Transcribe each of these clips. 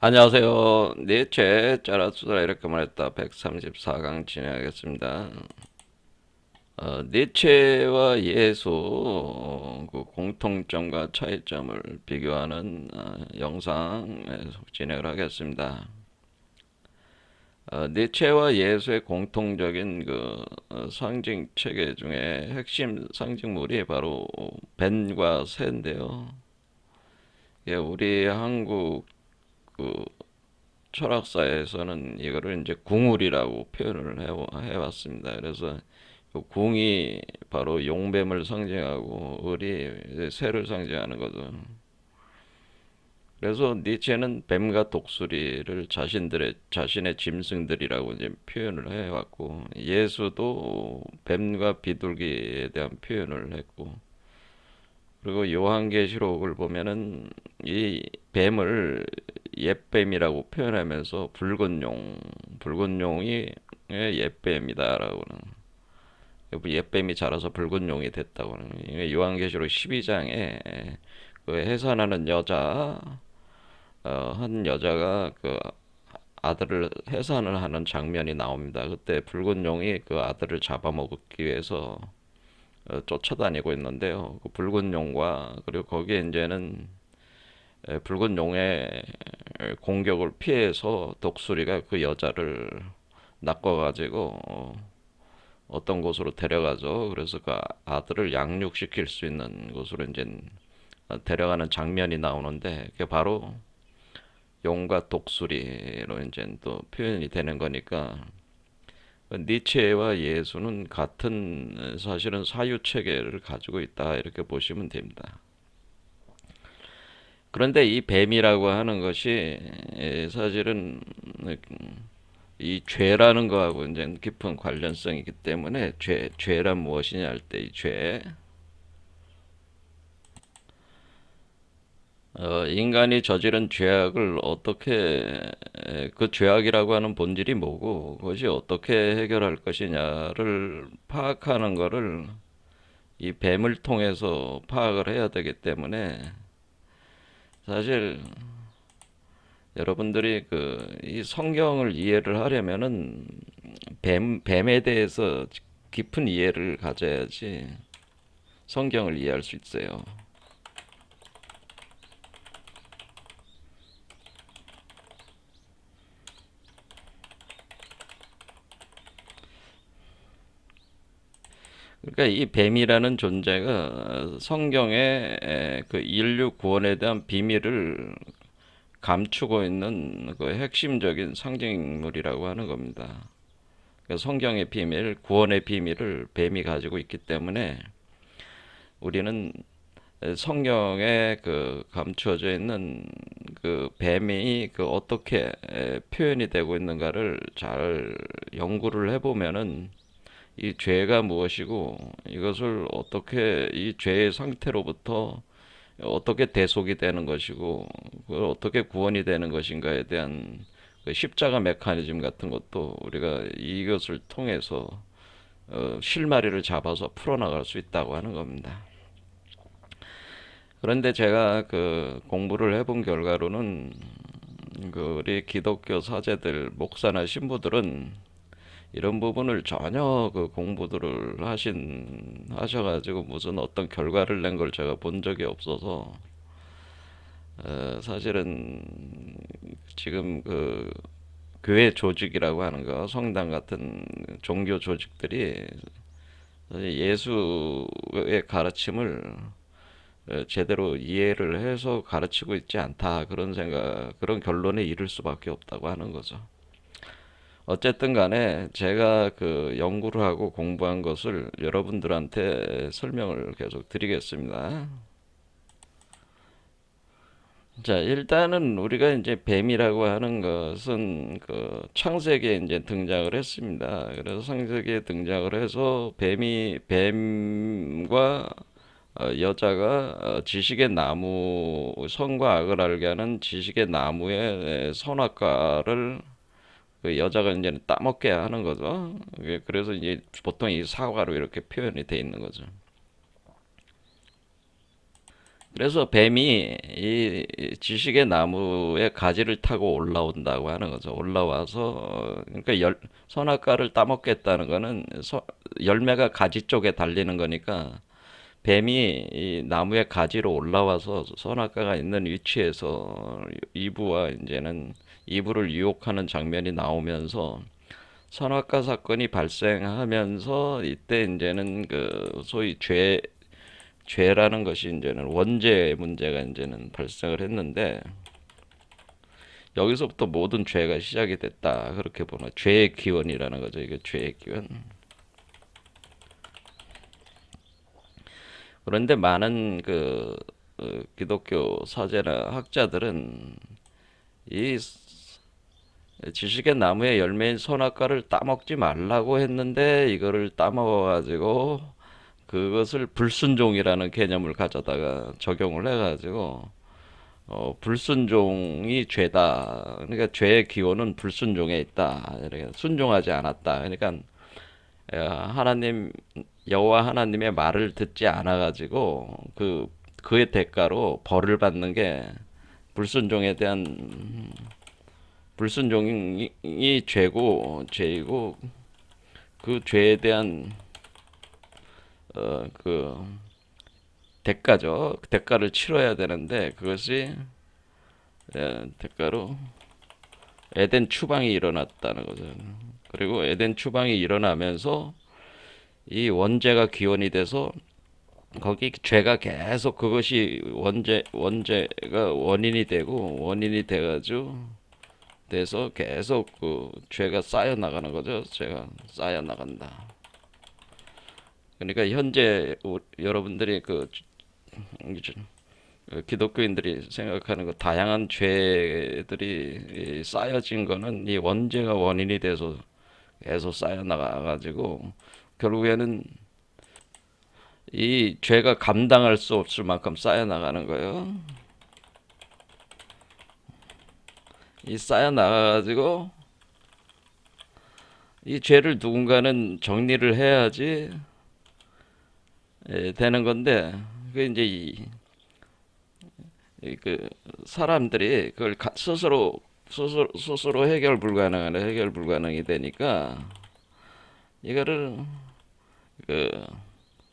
안녕하세요. 니체 짜라수라 이렇게 말했다. 134강 진행하겠습니다. 니체와 예수 그 공통점과 차이점을 비교하는 영상 진행을 하겠습니다. 니체와 예수의 공통적인 상징 체계 중에 핵심 상징물이 바로 뱀과 새인데요. 예, 우리 한국 그 철학사에서는 이거를 이제 궁울이라고 표현을 해왔습니다. 그래서 그 궁이 바로 용뱀을 상징하고 을이 새를 상징하는 거죠. 그래서 니체는 뱀과 독수리를 자신의 짐승들이라고 이제 표현을 해왔고, 예수도 뱀과 비둘기에 대한 표현을 했고, 그리고 요한계시록을 보면은 이 뱀을 옛뱀이라고 표현하면서 붉은 용이 옛뱀이다라고는 옛뱀이 자라서 붉은 용이 됐다고는 요한계시록 12장에 그 해산하는 한 여자가 그 아들을 해산을 하는 장면이 나옵니다. 그때 붉은 용이 그 아들을 잡아먹기 위해서 쫓아다니고 있는데요. 그 붉은 용과 그리고 거기에 이제는 붉은 용의 공격을 피해서 독수리가 그 여자를 낚아가지고 어떤 곳으로 데려가죠. 그래서 그 아들을 양육시킬 수 있는 곳으로 이제 데려가는 장면이 나오는데 그게 바로 용과 독수리로 이제 또 표현이 되는 거니까 니체와 예수는 같은 사실은 사유 체계를 가지고 있다 이렇게 보시면 됩니다. 그런데 이 뱀이라고 하는 것이 사실은 이 죄라는 거하고 이제 깊은 관련성이 있기 때문에 죄란 무엇이냐 할 때 이 죄, 인간이 저지른 죄악을 어떻게 그 죄악이라고 하는 본질이 뭐고 그것이 어떻게 해결할 것이냐를 파악하는 거를 이 뱀을 통해서 파악을 해야 되기 때문에 사실 여러분들이 이 성경을 이해를 하려면은 뱀에 대해서 깊은 이해를 가져야지 성경을 이해할 수 있어요. 그러니까 이 뱀이라는 존재가 성경의 그 인류 구원에 대한 비밀을 감추고 있는 그 핵심적인 상징물이라고 하는 겁니다. 그러니까 성경의 비밀, 구원의 비밀을 뱀이 가지고 있기 때문에 우리는 성경에 그 감추어져 있는 그 뱀이 그 어떻게 표현이 되고 있는가를 잘 연구를 해보면은 이 죄가 무엇이고 이것을 어떻게 이 죄의 상태로부터 어떻게 대속이 되는 것이고 그걸 어떻게 구원이 되는 것인가에 대한 그 십자가 메커니즘 같은 것도 우리가 이것을 통해서 실마리를 잡아서 풀어나갈 수 있다고 하는 겁니다. 그런데 제가 그 공부를 해본 결과로는 그 우리 기독교 사제들, 목사나 신부들은 이런 부분을 전혀 그 공부들을 하셔가지고 무슨 어떤 결과를 낸 걸 제가 본 적이 없어서 사실은 지금 그 교회 조직이라고 하는 거, 성당 같은 종교 조직들이 예수의 가르침을 제대로 이해를 해서 가르치고 있지 않다 그런 결론에 이를 수밖에 없다고 하는 거죠. 어쨌든 간에 제가 그 연구를 하고 공부한 것을 여러분들한테 설명을 계속 드리겠습니다. 자, 일단은 우리가 이제 뱀이라고 하는 것은 그 창세기에 이제 등장을 했습니다. 그래서 창세기에 등장을 해서 뱀과 여자가 지식의 나무, 선과 악을 알게 하는 지식의 나무의 선악과를 그 여자가 이제 따먹게 하는 거죠. 그래서 이제 보통 이 사과로 이렇게 표현이 돼 있는 거죠. 그래서 뱀이 이 지식의 나무의 가지를 타고 올라온다고 하는 거죠. 올라와서 그러니까 선악과를 따먹겠다는 거는 열매가 가지 쪽에 달리는 거니까 뱀이 이 나무의 가지로 올라와서 선악과가 있는 위치에서 이브와 이제는 이브를 유혹하는 장면이 나오면서 선악과 사건이 발생하면서 이때 이제는 그 소위 죄라는 것이 이제는 원죄 문제가 이제는 발생을 했는데 여기서부터 모든 죄가 시작이 됐다. 그렇게 보면 죄의 기원이라는 거죠. 이게 죄의 기원. 그런데 많은 기독교 사제나 학자들은 이 지식의 나무의 열매인 선악과를 따먹지 말라고 했는데 이거를 따먹어가지고 그것을 불순종이라는 개념을 가져다가 적용을 해가지고 불순종이 죄다. 그러니까 죄의 기원은 불순종에 있다. 이렇게 순종하지 않았다. 그러니까 하나님 여호와 하나님의 말을 듣지 않아가지고 그의 대가로 벌을 받는 게 불순종에 대한 불순종이 죄이고 그 죄에 대한 그 대가죠. 대가를 치러야 되는데 그것이 대가로 에덴 추방이 일어났다는 거죠. 그리고 에덴 추방이 일어나면서 이 원죄가 기원이 돼서 거기 죄가 계속 그것이 원죄가 원인이 되고 원인이 돼가지고 돼서 계속 그 죄가 쌓여 나가는 거죠. 죄가 쌓여 나간다. 그러니까 현재 여러분들이 기독교인들이 생각하는 그 다양한 죄들이 쌓여진 거는 이 원죄가 원인이 돼서 계속 쌓여 나가가지고 결국에는 이 죄가 감당할 수 없을 만큼 쌓여 나가는 거예요. 이 쌓여 나가가지고 이 죄를 누군가는 정리를 해야지 되는 건데 그 이제 그 사람들이 그걸 스스로 해결 불가능이 되니까 이거를 그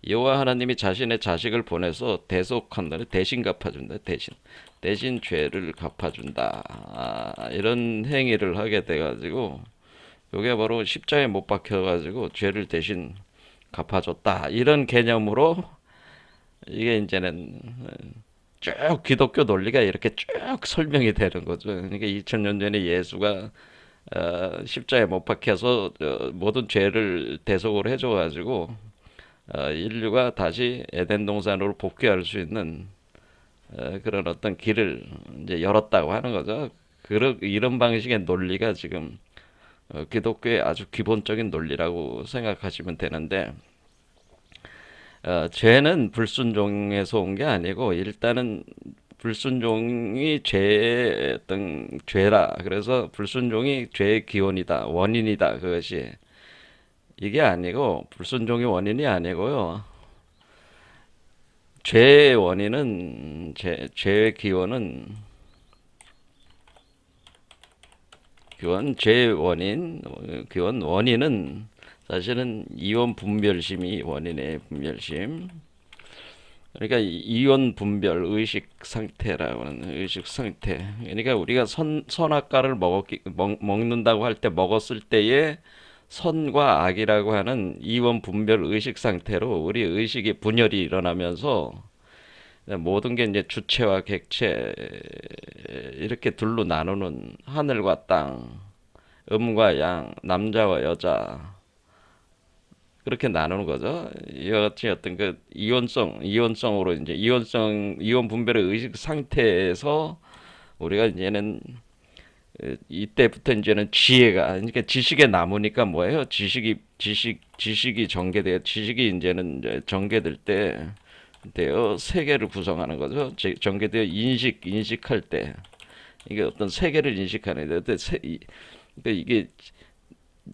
여호와 하나님이 자신의 자식을 보내서 대속한다, 대신 갚아준다, 대신 죄를 갚아준다. 이런 행위를 하게 돼가지고 이게 바로 십자가에 못 박혀가지고 죄를 대신 갚아줬다. 이런 개념으로 이게 이제는 쭉 기독교 논리가 이렇게 쭉 설명이 되는 거죠. 그러니까 2000년 전에 예수가 십자가에 못 박혀서 모든 죄를 대속을 해줘가지고 인류가 다시 에덴 동산으로 복귀할 수 있는 그런 어떤 길을 이제 열었다고 하는 거죠. 이런 방식의 논리가 지금 기독교의 아주 기본적인 논리라고 생각하시면 되는데 죄는 불순종에서 온 게 아니고 일단은 불순종이 죄의 어떤 죄라. 그래서 불순종이 죄의 기원이다, 원인이다. 그것이 이게 아니고 불순종이 원인이 아니고요. 죄의 원인은 죄의 죄의 원인은 사실은 이원 분별심이 원인의 분별심. 그러니까 이원 분별 의식 상태라고 하는 의식 상태. 그러니까 우리가 선악과를 먹는다고 할 때 먹었을 때의 선과 악이라고 하는 이원 분별 의식 상태로 우리 의식이 분열이 일어나면서 모든 게 이제 주체와 객체 이렇게 둘로 나누는 하늘과 땅, 음과 양, 남자와 여자 그렇게 나누는 거죠. 이와 같이 어떤 그 이원성으로 이제 이원 분별의 의식 상태에서 우리가 이제는 이때부터 이제는 지혜가 그러니까 지식의 나무니까 뭐예요? 지식이 지식이 이제는 이제 전개될 때 되어 세계를 구성하는 거죠. 전개되어 인식할 때 이게 어떤 세계를 인식하는 데 그러니까 이게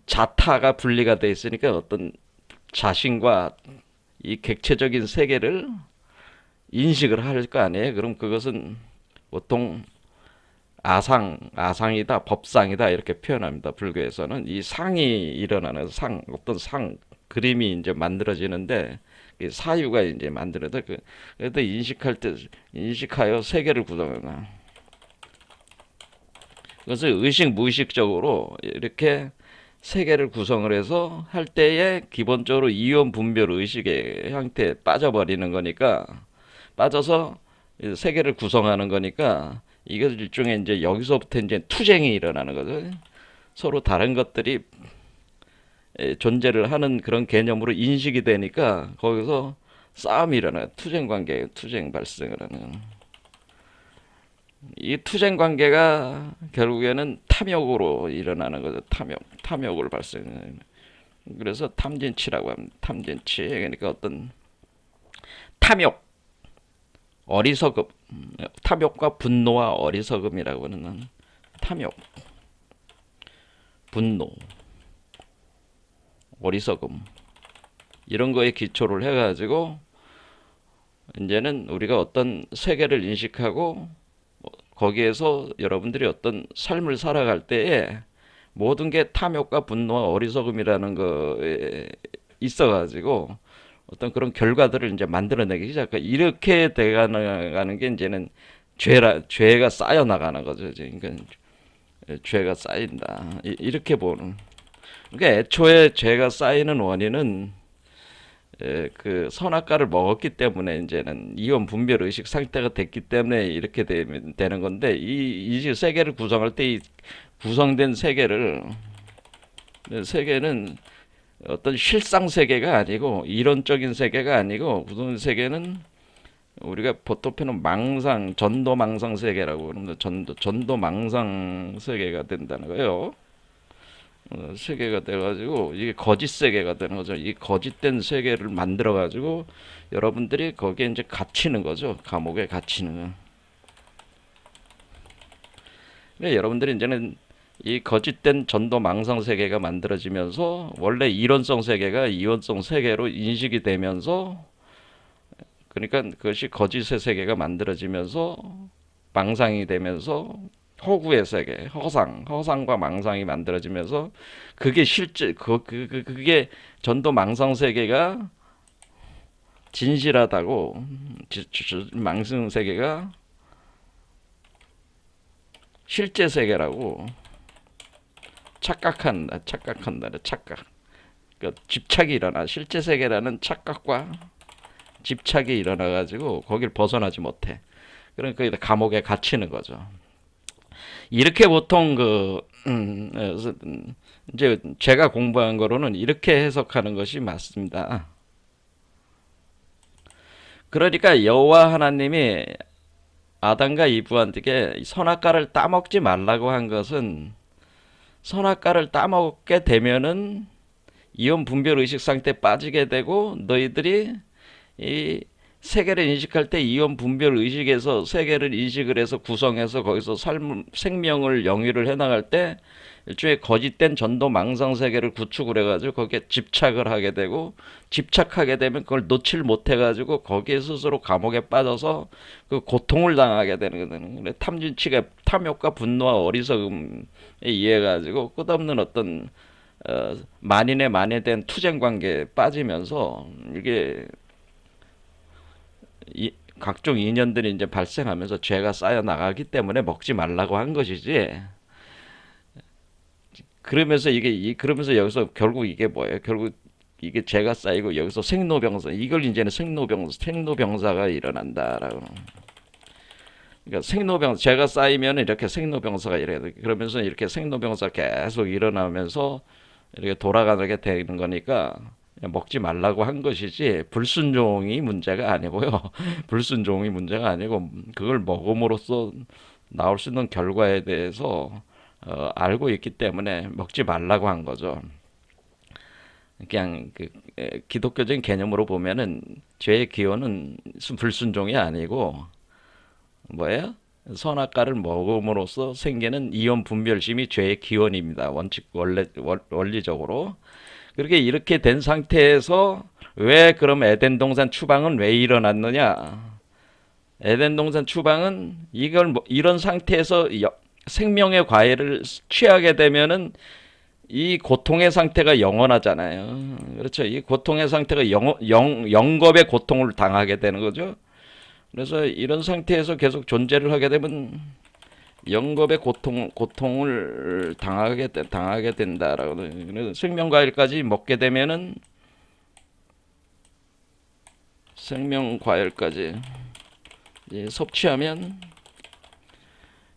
자타가 분리가 돼 있으니까 어떤 자신과 이 객체적인 세계를 인식을 할 거 아니에요. 그럼 그것은 보통 아상이다, 법상이다 이렇게 표현합니다. 불교에서는 이 상이 일어나는 어떤 그림이 이제 만들어지는데 사유가 이제 만들어져. 그래도 인식하여 세계를 구성하나. 그것을 의식 무의식적으로 이렇게 세계를 구성을 해서 할 때에 기본적으로 이원 분별 의식의 형태에 빠져버리는 거니까 빠져서 세계를 구성하는 거니까 이것 일종의 이제 여기서부터 이제 투쟁이 일어나는 거죠. 서로 다른 것들이 존재를 하는 그런 개념으로 인식이 되니까 거기서 싸움이 일어나요. 투쟁 관계, 투쟁 발생을 하는. 이 투쟁 관계가 결국에는 탐욕으로 일어나는 거죠. 탐욕을 발생해요. 그래서 탐진치라고 합니다. 탐진치. 그러니까 어떤 탐욕, 어리석음, 탐욕과 분노와 어리석음이라고 하는 탐욕, 분노, 어리석음 이런 거에 기초를 해가지고 이제는 우리가 어떤 세계를 인식하고 거기에서 여러분들이 어떤 삶을 살아갈 때에 모든 게 탐욕과 분노와 어리석음이라는 거에 있어가지고 어떤 그런 결과들을 이제 만들어내기 시작해. 이렇게 돼가는 게 이제는 죄가 쌓여 나가는 거죠. 그러니까 죄가 쌓인다. 이렇게 보는. 그러니까 애초에 죄가 쌓이는 원인은 그 선악과를 먹었기 때문에 이제는 이원 분별 의식 상태가 됐기 때문에 이렇게 되는 건데 이 세계를 구성할 때 이 구성된 세계는 어떤 실상 세계가 아니고 이론적인 세계가 아니고 구성 세계는 우리가 보통 표현은 전도 망상 세계라고 그럽니다. 전도 망상 세계가 된다는 거예요. 세계가 돼가지고 이게 거짓 세계가 되는 거죠. 이 거짓된 세계를 만들어가지고 여러분들이 거기에 이제 갇히는 거죠. 감옥에 갇히는 거. 근데 여러분들이 이제는 이 거짓된 전도 망상 세계가 만들어지면서 원래 이론성 세계가 이원성 세계로 인식이 되면서 그러니까 그것이 거짓의 세계가 만들어지면서 망상이 되면서 허구의 세계, 허상과 망상이 만들어지면서 그게 실제 그게 전도 망상 세계가 진실하다고 망상 세계가 실제 세계라고 착각한다. 착각. 그 집착이 일어나. 실제 세계라는 착각과 집착이 일어나 가지고 거길 벗어나지 못해. 그러니까 감옥에 갇히는 거죠. 이렇게 보통 이제 제가 공부한 거로는 이렇게 해석하는 것이 맞습니다. 그러니까 여호와 하나님이 아담과 이브한테 선악과를 따먹지 말라고 한 것은 선악과를 따먹게 되면은 이온 분별 의식 상태에 빠지게 되고 너희들이 이 세계를 인식할 때 이온 분별 의식에서 세계를 인식을 해서 구성해서 거기서 생명을 영위를 해나갈 때 일종의 거짓된 전도 망상 세계를 구축을 해가지고 거기에 집착을 하게 되고 집착하게 되면 그걸 놓칠 못해가지고 거기에 스스로 감옥에 빠져서 그 고통을 당하게 되는 거거든요. 탐진치가 탐욕과 분노와 어리석음에 의해 가지고 끝없는 어떤 만인의 만에 된 투쟁 관계에 빠지면서 이게 각종 인연들이 이제 발생하면서 죄가 쌓여 나가기 때문에 먹지 말라고 한 것이지. 그러면서 여기서 결국 이게 뭐예요? 결국 이게 죄가 쌓이고 여기서 생로병사, 이걸 이제는 생로병사가 일어난다라고. 그러니까 죄가 쌓이면 이렇게 생로병사가 일어나요. 그러면서 이렇게 생로병사 계속 일어나면서 이렇게 돌아가게 되는 거니까 먹지 말라고 한 것이지 불순종이 문제가 아니고요. 불순종이 문제가 아니고 그걸 먹음으로써 나올 수 있는 결과에 대해서 알고 있기 때문에 먹지 말라고 한 거죠. 그냥 기독교적인 개념으로 보면은 죄의 기원은 불순종이 아니고 뭐예요? 선악과를 먹음으로써 생기는 이온 분별심이 죄의 기원입니다. 원리적으로. 그렇게 이렇게 된 상태에서 왜 그럼 에덴 동산 추방은 왜 일어났느냐? 에덴 동산 추방은 이걸 이런 상태에서 생명의 과일을 취하게 되면은 이 고통의 상태가 영원하잖아요. 그렇죠. 이 고통의 상태가 영겁의 고통을 당하게 되는 거죠. 그래서 이런 상태에서 계속 존재를 하게 되면 영겁의 고통을 당하게 된다라고. 그래서 생명과일까지 먹게 되면은 생명과일까지 섭취하면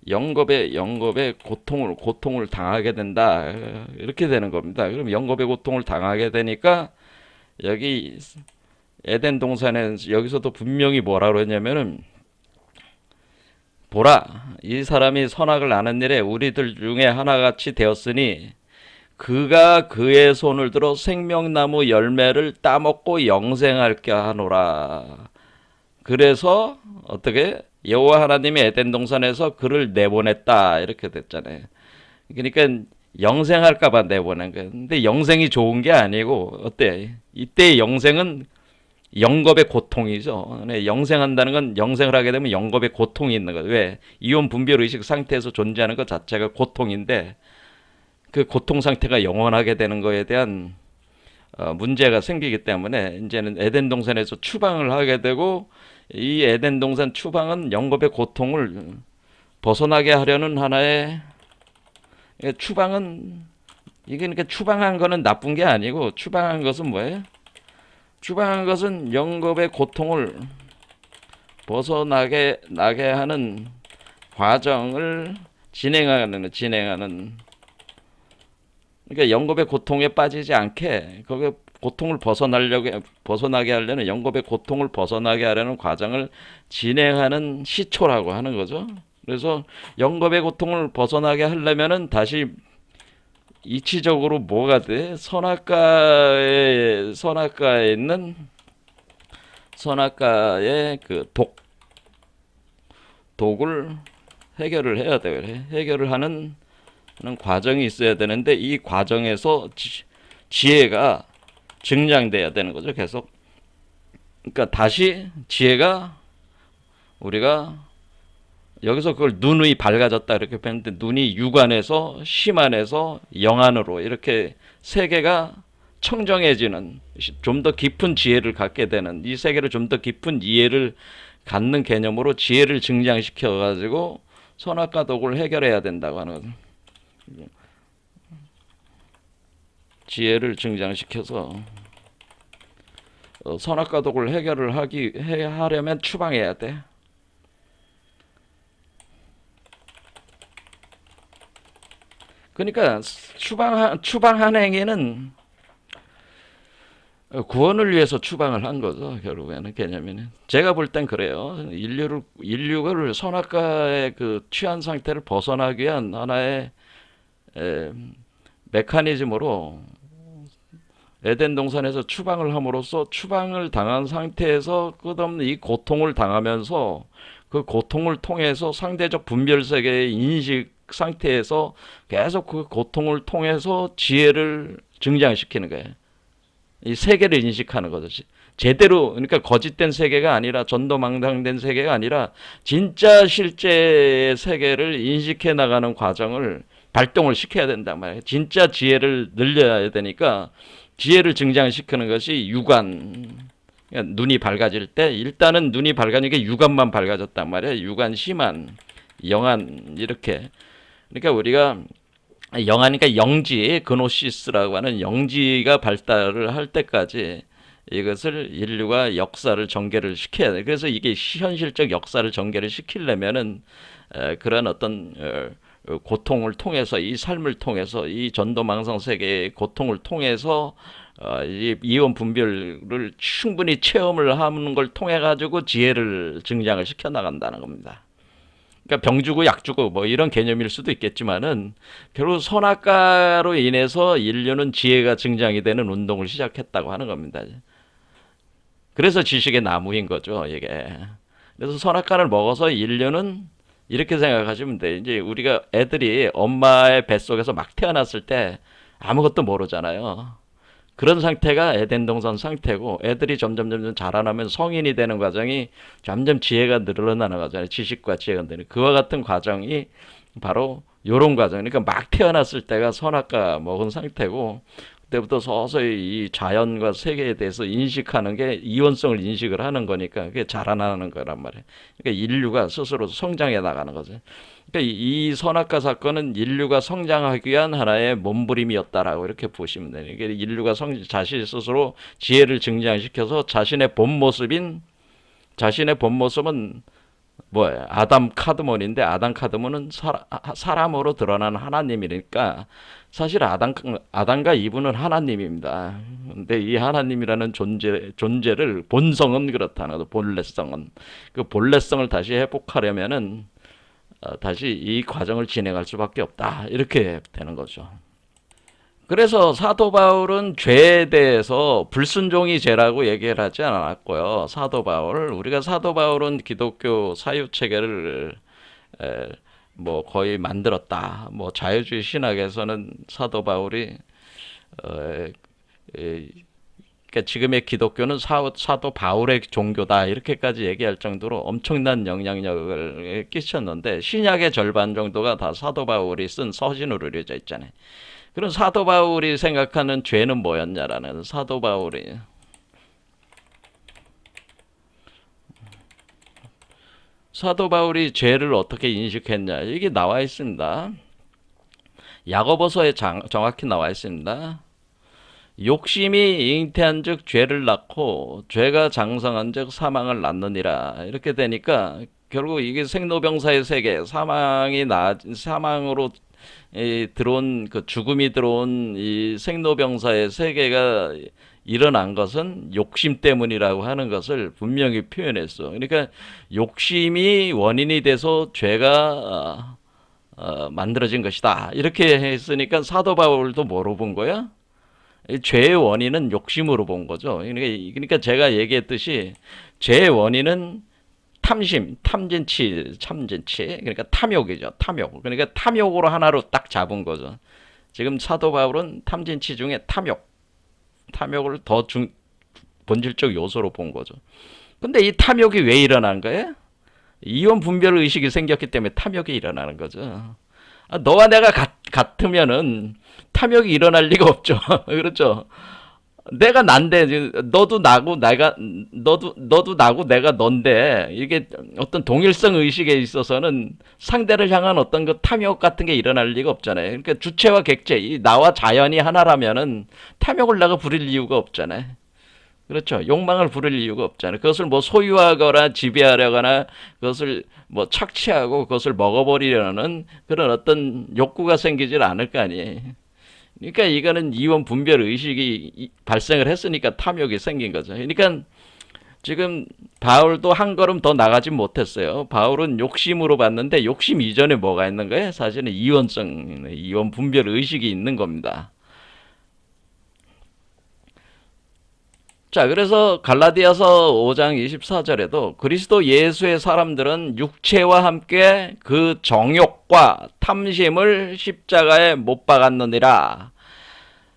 영겁의 고통을 당하게 된다. 이렇게 되는 겁니다. 그럼 영겁의 고통을 당하게 되니까 여기 에덴 동산에 여기서도 분명히 뭐라고 했냐면은 보라, 이 사람이 선악을 아는 일에 우리들 중에 하나같이 되었으니 그가 그의 손을 들어 생명나무 열매를 따먹고 영생할게 하노라. 그래서 어떻게 여호와 하나님이 에덴 동산에서 그를 내보냈다 이렇게 됐잖아요. 그러니까 영생할까봐 내보낸 거예요. 근데 영생이 좋은 게 아니고 어때? 이때 영생은 영겁의 고통이죠. 영생한다는 건 영생을 하게 되면 영겁의 고통이 있는 거예요. 왜? 이온 분별 의식 상태에서 존재하는 것 자체가 고통인데 그 고통 상태가 영원하게 되는 거에 대한 문제가 생기기 때문에 이제는 에덴 동산에서 추방을 하게 되고 이 에덴 동산 추방은 영겁의 고통을 벗어나게 하려는 하나의 추방은 이게 그러니까 추방한 거는 나쁜 게 아니고 추방한 것은 뭐예요? 추방한 것은 영겁의 고통을 벗어나게 하는 과정을 진행하는 그러니까 영겁의 고통에 빠지지 않게 거기 고통을 벗어나게 하려는 영겁의 고통을 벗어나게 하려는 과정을 진행하는 시초라고 하는 거죠. 그래서 영겁의 고통을 벗어나게 하려면은 다시 이치적으로 뭐가 돼? 선악과에 있는 선악과의 그 독을 해결을 해야 돼. 해결을 하는 과정이 있어야 되는데 이 과정에서 지혜가 증량돼야 되는 거죠. 계속. 그러니까 다시 지혜가 우리가 여기서 그걸 눈이 밝아졌다 이렇게 표현했는데 눈이 육안에서 심안에서 영안으로 이렇게 세계가 청정해지는 좀 더 깊은 지혜를 갖게 되는 이 세계를 좀 더 깊은 이해를 갖는 개념으로 지혜를 증량시켜 가지고 선악과 독을 해결해야 된다고 하는 거죠. 지혜를 증장시켜서 선악과 독을 해결을 하려면 추방해야 돼. 그러니까 추방한 행위는 구원을 위해서 추방을 한 거죠. 결국에는 개념이는. 제가 볼 땐 그래요. 인류를 선악과의 그 취한 상태를 벗어나기 위한 하나의 메커니즘으로 에덴 동산에서 추방을 함으로써 추방을 당한 상태에서 끝없는 이 고통을 당하면서 그 고통을 통해서 상대적 분별 세계의 인식 상태에서 계속 그 고통을 통해서 지혜를 증장시키는 거예요. 이 세계를 인식하는 거죠. 제대로 그러니까 거짓된 세계가 아니라 전도망당된 세계가 아니라 진짜 실제의 세계를 인식해 나가는 과정을 발동을 시켜야 된단 말이에요. 진짜 지혜를 늘려야 되니까 지혜를 증장시키는 것이 육안. 그러니까 눈이 밝아질 때 일단은 눈이 밝아지니까 육안만 밝아졌단 말이에요. 육안, 심안, 영안 이렇게. 그러니까 우리가 영하니까 영지, 그노시스라고 하는 영지가 발달을 할 때까지 이것을 인류가 역사를 전개를 시켜야 돼. 그래서 이게 현실적 역사를 전개를 시키려면은 그런 어떤 고통을 통해서 이 삶을 통해서 이 전도망상 세계의 고통을 통해서 이 이원 분별을 충분히 체험을 하는 걸 통해 가지고 지혜를 증장을 시켜 나간다는 겁니다. 그러니까 병 주고 약 주고 뭐 이런 개념일 수도 있겠지만은 결국 선악과로 인해서 인류는 지혜가 증장이 되는 운동을 시작했다고 하는 겁니다. 그래서 지식의 나무인 거죠, 이게. 그래서 선악과를 먹어서 인류는 이렇게 생각하시면 돼. 이제 우리가 애들이 엄마의 뱃속에서 막 태어났을 때 아무것도 모르잖아요. 그런 상태가 에덴 동산 상태고, 애들이 점점 자라나면 성인이 되는 과정이 점점 지혜가 늘어나는 과정이에요. 지식과 지혜가 늘어나는 그와 같은 과정이 바로 요런 과정. 그러니까 막 태어났을 때가 선악과 먹은 상태고, 그때부터 서서히 이 자연과 세계에 대해서 인식하는 게 이원성을 인식을 하는 거니까 그게 자라나는 거란 말이에요. 그러니까 인류가 스스로 성장해 나가는 거죠. 그러니까 이 선악과 사건은 인류가 성장하기 위한 하나의 몸부림이었다라고 이렇게 보시면 돼요. 이게 인류가 자신 스스로 지혜를 증장시켜서 자신의 본 모습은 뭐예요? 아담 카드몬인데, 아담 카드몬은 사람으로 드러나는 하나님이니까 사실 아담과 이브는 하나님입니다. 근데 이 하나님이라는 존재를 본성은 그렇다는 거죠. 본래성은. 그 본래성을 다시 회복하려면은 다시 이 과정을 진행할 수밖에 없다. 이렇게 되는 거죠. 그래서 사도 바울은 죄에 대해서 불순종이 죄라고 얘기를 하지 않았고요. 우리가 사도 바울은 기독교 사유 체계를 뭐 거의 만들었다. 뭐 자유주의 신학에서는 사도 바울이 그러니까 지금의 기독교는 사도 바울의 종교다 이렇게까지 얘기할 정도로 엄청난 영향력을 끼쳤는데, 신약의 절반 정도가 다 사도 바울이 쓴 서신으로 이루어져 있잖아요. 그럼 사도 바울이 생각하는 죄는 뭐였냐라는, 사도 바울이 죄를 어떻게 인식했냐, 이게 나와 있습니다. 야고보서에 정확히 나와 있습니다. 욕심이 잉태한즉 죄를 낳고 죄가 장성한즉 사망을 낳느니라. 이렇게 되니까 결국 이게 생로병사의 세계, 사망으로 들어온 그 죽음이 들어온 이 생로병사의 세계가 일어난 것은 욕심 때문이라고 하는 것을 분명히 표현했어. 그러니까 욕심이 원인이 돼서 죄가 만들어진 것이다. 이렇게 했으니까 사도 바울도 뭐로 본 거야? 죄의 원인은 욕심으로 본 거죠. 그러니까 제가 얘기했듯이 죄의 원인은 참진치. 그러니까 탐욕이죠. 탐욕. 그러니까 탐욕으로 하나로 딱 잡은 거죠. 지금 사도 바울은 탐진치 중에 탐욕을 더 본질적 요소로 본 거죠. 근데 이 탐욕이 왜 일어난 거예요? 이원 분별 의식이 생겼기 때문에 탐욕이 일어나는 거죠. 너와 내가 같으면은 탐욕이 일어날 리가 없죠. 그렇죠? 내가 난데, 너도 나고 내가 넌데, 이게 어떤 동일성 의식에 있어서는 상대를 향한 어떤 그 탐욕 같은 게 일어날 리가 없잖아요. 그러니까 주체와 객체, 나와 자연이 하나라면은 탐욕을 내가 부릴 이유가 없잖아요. 그렇죠. 욕망을 부릴 이유가 없잖아요. 그것을 뭐 소유하거나 지배하려거나 그것을 뭐 착취하고 그것을 먹어버리려는 그런 어떤 욕구가 생기질 않을 거 아니에요. 그러니까 이거는 이원 분별 의식이 발생을 했으니까 탐욕이 생긴 거죠. 그러니까 지금 바울도 한 걸음 더 나가지 못했어요. 바울은 욕심으로 봤는데, 욕심 이전에 뭐가 있는 거예요? 사실은 이원 분별 의식이 있는 겁니다. 자, 그래서 갈라디아서 5장 24절에도 그리스도 예수의 사람들은 육체와 함께 그 정욕과 탐심을 십자가에 못 박았느니라.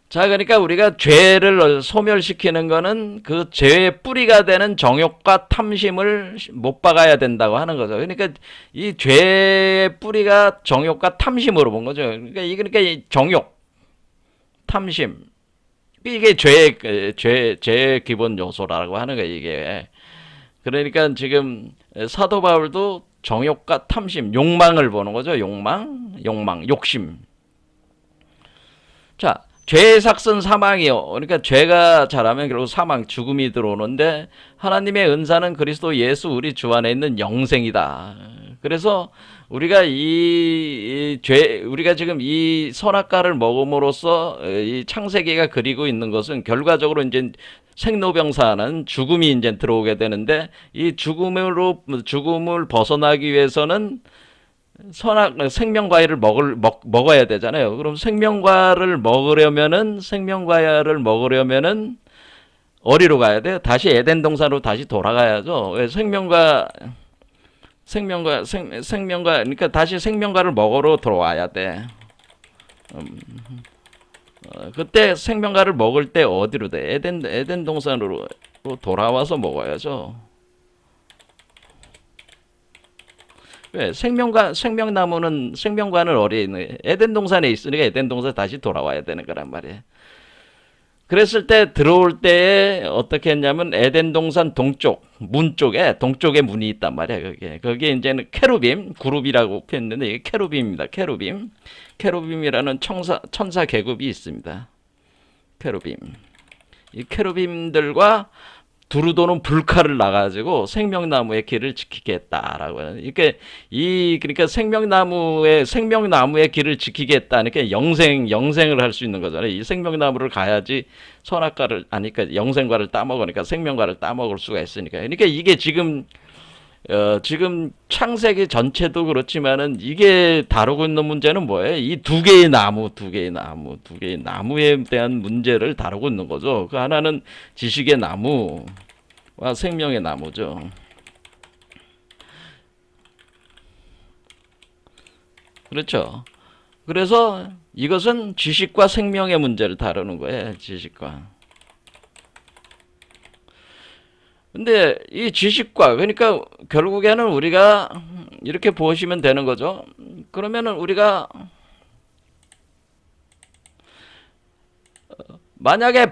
자, 그러니까 우리가 죄를 소멸시키는 거는 그 죄의 뿌리가 되는 정욕과 탐심을 못 박아야 된다고 하는 거죠. 그러니까 이 죄의 뿌리가 정욕과 탐심으로 본 거죠. 그러니까 이 정욕, 탐심, 이게 죄의 기본 요소라고 하는 거예요, 이게. 그러니까 지금 사도 바울도 정욕과 탐심, 욕망을 보는 거죠. 욕심. 자, 죄의 삭은 사망이요. 그러니까 죄가 자라면 결국 사망, 죽음이 들어오는데, 하나님의 은사는 그리스도 예수 우리 주 안에 있는 영생이다. 그래서 우리가 우리가 지금 이 선악과를 먹음으로써 이 창세기가 그리고 있는 것은 결과적으로 이제 생로병사는 죽음이 이제 들어오게 되는데, 이 죽음을 벗어나기 위해서는 생명과일을 먹어야 되잖아요. 그럼 생명과를 먹으려면은 어디로 가야 돼요? 다시 에덴 동산으로 다시 돌아가야죠. 왜 그러니까 다시 생명과를 먹으러 들어와야 돼. 그때 생명과를 먹을 때 어디로 돼? 에덴 동산으로 돌아와서 먹어야죠. 왜? 생명과는 어디에 있는? 에덴 동산에 있으니까 에덴 동산 다시 돌아와야 되는 거란 말이에요. 그랬을 때 들어올 때에 어떻게 했냐면 에덴 동산 동쪽 문 쪽에 동쪽에 문이 있단 말이야. 거기에 이제는 케루빔 그룹이라고 표현했는데 이게 케루빔입니다. 케루빔이라는 천사 계급이 있습니다. 케루빔. 이 케루빔들과 두루도는 불칼을 놔가지고 생명나무의 길을 지키겠다라고 하는. 그러니까 생명나무의 길을 지키겠다니까 영생을 할 수 있는 거잖아요. 이 생명나무를 가야지 선악과를 아니까 영생과를 따먹으니까 생명과를 따먹을 수가 있으니까. 그러니까 이게 지금 창세기 전체도 그렇지만은 이게 다루고 있는 문제는 뭐예요? 이 두 개의 나무에 대한 문제를 다루고 있는 거죠. 그 하나는 지식의 나무와 생명의 나무죠. 그렇죠. 그래서 이것은 지식과 생명의 문제를 다루는 거예요. 지식과. 근데 이 지식과 그러니까 결국에는 우리가 이렇게 보시면 되는 거죠. 그러면은 우리가 만약에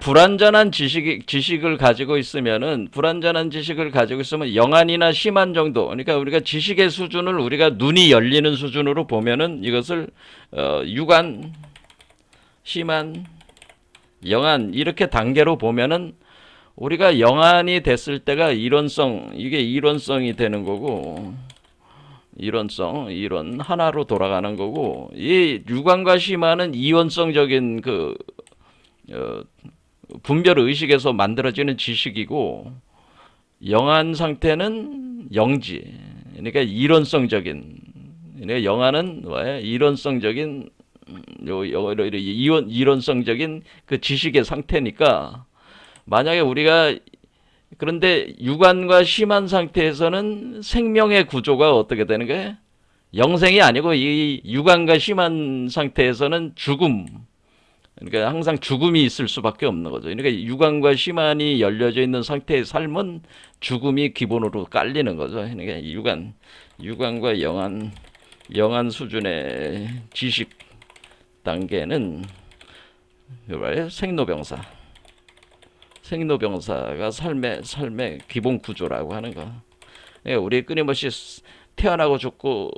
지식을 가지고 있으면은 불완전한 지식을 가지고 있으면 영안이나 심한 정도 그러니까 우리가 지식의 수준을 우리가 눈이 열리는 수준으로 보면은 이것을 유관, 심한, 영안 이렇게 단계로 보면은 우리가 영안이 됐을 때가 이게 이론성이 되는 거고 이론 하나로 돌아가는 거고 이 유관과 심한은 이원성적인 분별 의식에서 만들어지는 지식이고 영안 상태는 영지 그러니까 그러니까 영안은 뭐예요? 이론성적인 그 지식의 상태니까 만약에 그런데 유관과 심한 상태에서는 생명의 구조가 어떻게 되는 거예요? 영생이 아니고 이 유관과 심한 상태에서는 죽음. 그러니까 항상 죽음이 있을 수밖에 없는 거죠. 그러니까 유관과 심한이 열려져 있는 상태의 삶은 죽음이 기본으로 깔리는 거죠. 그러니까 유관과 영안 수준의 지식 단계는 뭐예요? 생로병사가 삶의 기본 구조라고 하는 거. 그러니까 우리 끊임없이 태어나고 죽고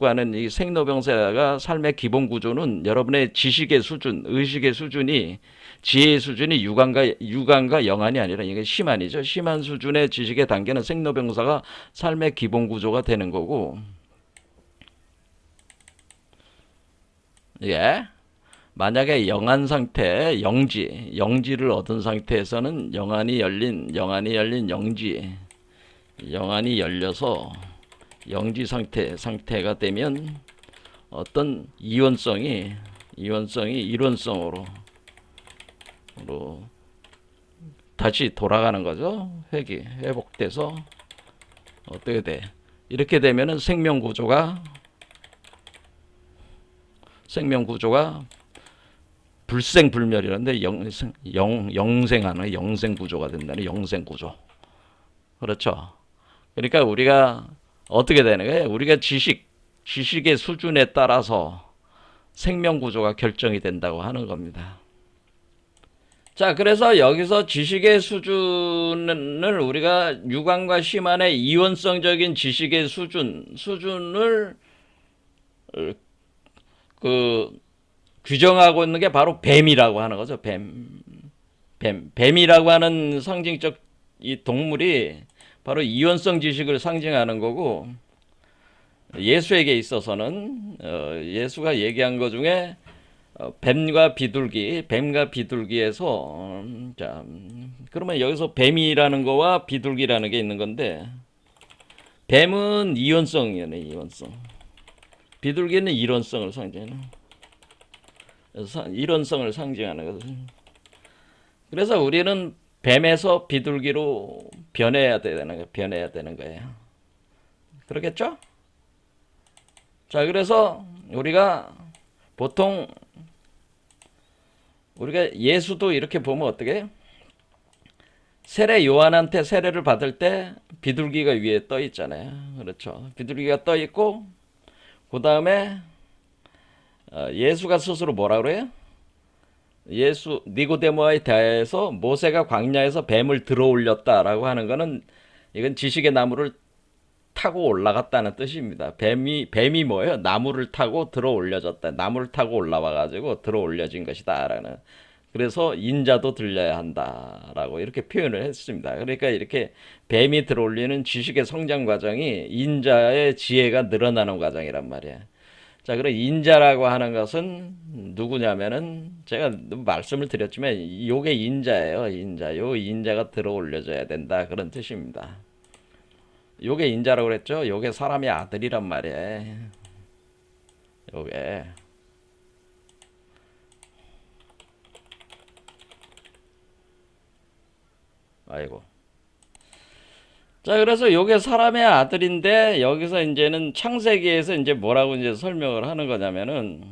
하는 이 생로병사가 삶의 기본 구조는 여러분의 지식의 수준, 의식의 수준이 지혜의 수준이 유관과 영안이 아니라 이게 심한이죠. 심한 수준의 지식의 단계는 생로병사가 삶의 기본 구조가 되는 거고. 예. 만약에 영안 상태, 영지를 얻은 상태에서는 영안이 열린 영안이 열려서 영지 상태가 되면 어떤 이론성으로 다시 돌아가는 거죠. 회복돼서 어떻게 돼? 이렇게 되면은 생명 구조가 불생불멸이라는데 영생하는 영생 구조가 된다는 영생 구조. 그렇죠. 그러니까 우리가 어떻게 되는 거예요? 우리가 지식의 수준에 따라서 생명 구조가 결정이 된다고 하는 겁니다. 자, 그래서 여기서 지식의 수준을 우리가 유관과 심한의 이원성적인 지식의 수준을 규정하고 있는 게 바로 뱀이라고 하는 거죠. 뱀이라고 하는 상징적 이 동물이 바로 이원성 지식을 상징하는 거고 예수에게 있어서는 예수가 얘기한 것 중에 뱀과 비둘기에서 자 그러면 여기서 뱀이라는 거와 비둘기라는 게 있는 건데 뱀은 이원성이네 이원성 비둘기는 이론성을 상징하는 거죠. 그래서 우리는 뱀에서 비둘기로 변해야 되는 거예요. 그렇겠죠? 자, 그래서 우리가 보통 우리가 예수도 이렇게 보면 어떻게? 세례 요한한테 세례를 받을 때 비둘기가 위에 떠 있잖아요. 그렇죠. 비둘기가 떠 있고 그 다음에 예수가 스스로 뭐라 그래요? 예수 니고데모에 대해서 모세가 광야에서 뱀을 들어올렸다라고 하는 거는 이건 지식의 나무를 타고 올라갔다는 뜻입니다. 뱀이 뭐예요? 나무를 타고 들어 올려졌다. 나무를 타고 올라와 가지고 들어 올려진 것이다라는. 그래서 인자도 들려야 한다라고 이렇게 표현을 했습니다. 그러니까 이렇게 뱀이 들어 올리는 지식의 성장 과정이 인자의 지혜가 늘어나는 과정이란 말이에요. 자, 그럼 인자라고 하는 것은 누구냐면은 제가 말씀을 드렸지만 요게 인자예요. 인자. 요 인자가 들어 올려져야 된다. 그런 뜻입니다. 요게 인자라고 그랬죠? 요게 사람의 아들이란 말이에요. 요게. 아이고. 자, 그래서 요게 사람의 아들인데 여기서 이제는 창세기에서 이제 뭐라고 이제 설명을 하는 거냐면은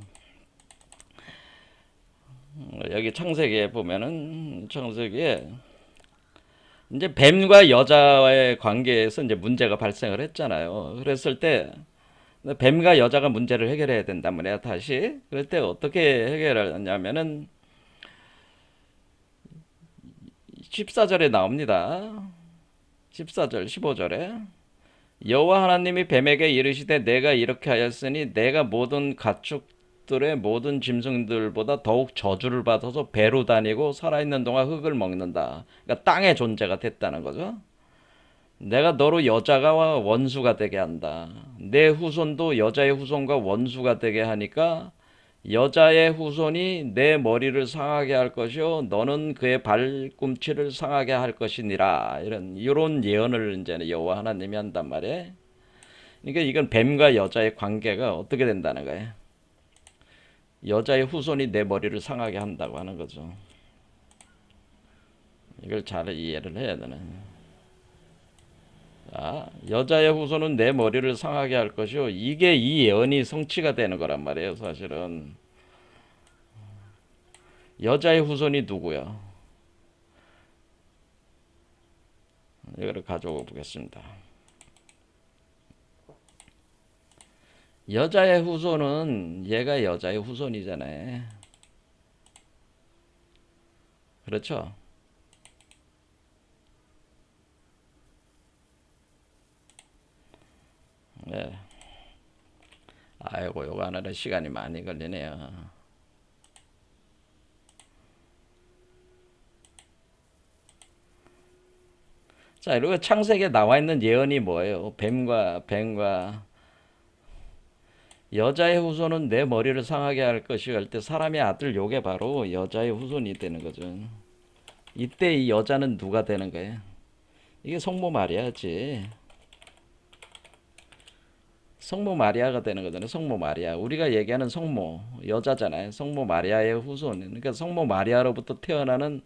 여기 창세기에 보면은 창세기에 이제 뱀과 여자의 관계에서 이제 문제가 발생을 했잖아요. 그랬을 때 뱀과 여자가 문제를 해결해야 된단 말이야, 다시. 그럴 때 어떻게 해결하냐면은 14절에 나옵니다. 14절, 15절에 여호와 하나님이 뱀에게 이르시되 내가 이렇게 하였으니 내가 모든 가축들의 모든 짐승들보다 더욱 저주를 받아서 배로 다니고 살아있는 동안 흙을 먹는다. 그러니까 땅의 존재가 됐다는 거죠. 내가 너로 여자가 원수가 되게 한다. 내 후손도 여자의 후손과 원수가 되게 하니까 여자의 후손이 내 머리를 상하게 할 것이요 너는 그의 발꿈치를 상하게 할 것이니라. 이런 예언을 이제 여호와 하나님이 한단 말이에요. 그러니까 이건 뱀과 여자의 관계가 어떻게 된다는 거예요. 여자의 후손이 내 머리를 상하게 한다고 하는 거죠. 이걸 잘 이해를 해야 되네. 여자의 후손은 내 머리를 상하게 할 것이요. 이게 이 예언이 성취가 되는 거란 말이에요, 사실은. 여자의 후손이 누구야? 이거를 가져오 보겠습니다. 여자의 후손은 얘가 여자의 후손이잖아요. 그렇죠? 네. 아이고, 요거 하나는 시간이 많이 걸리네요. 자, 그리고 창세기에 나와 있는 예언이 뭐예요? 뱀과 여자의 후손은 내 머리를 상하게 할 것이 할 때 사람의 아들 요게 바로 여자의 후손이 되는 거죠. 이때 이 여자는 누가 되는 거예요? 이게 성모 마리아지. 성모 마리아가 되는 거잖아요. 성모 마리아. 우리가 얘기하는 성모 여자잖아요. 성모 마리아의 후손. 그러니까 성모 마리아로부터 태어나는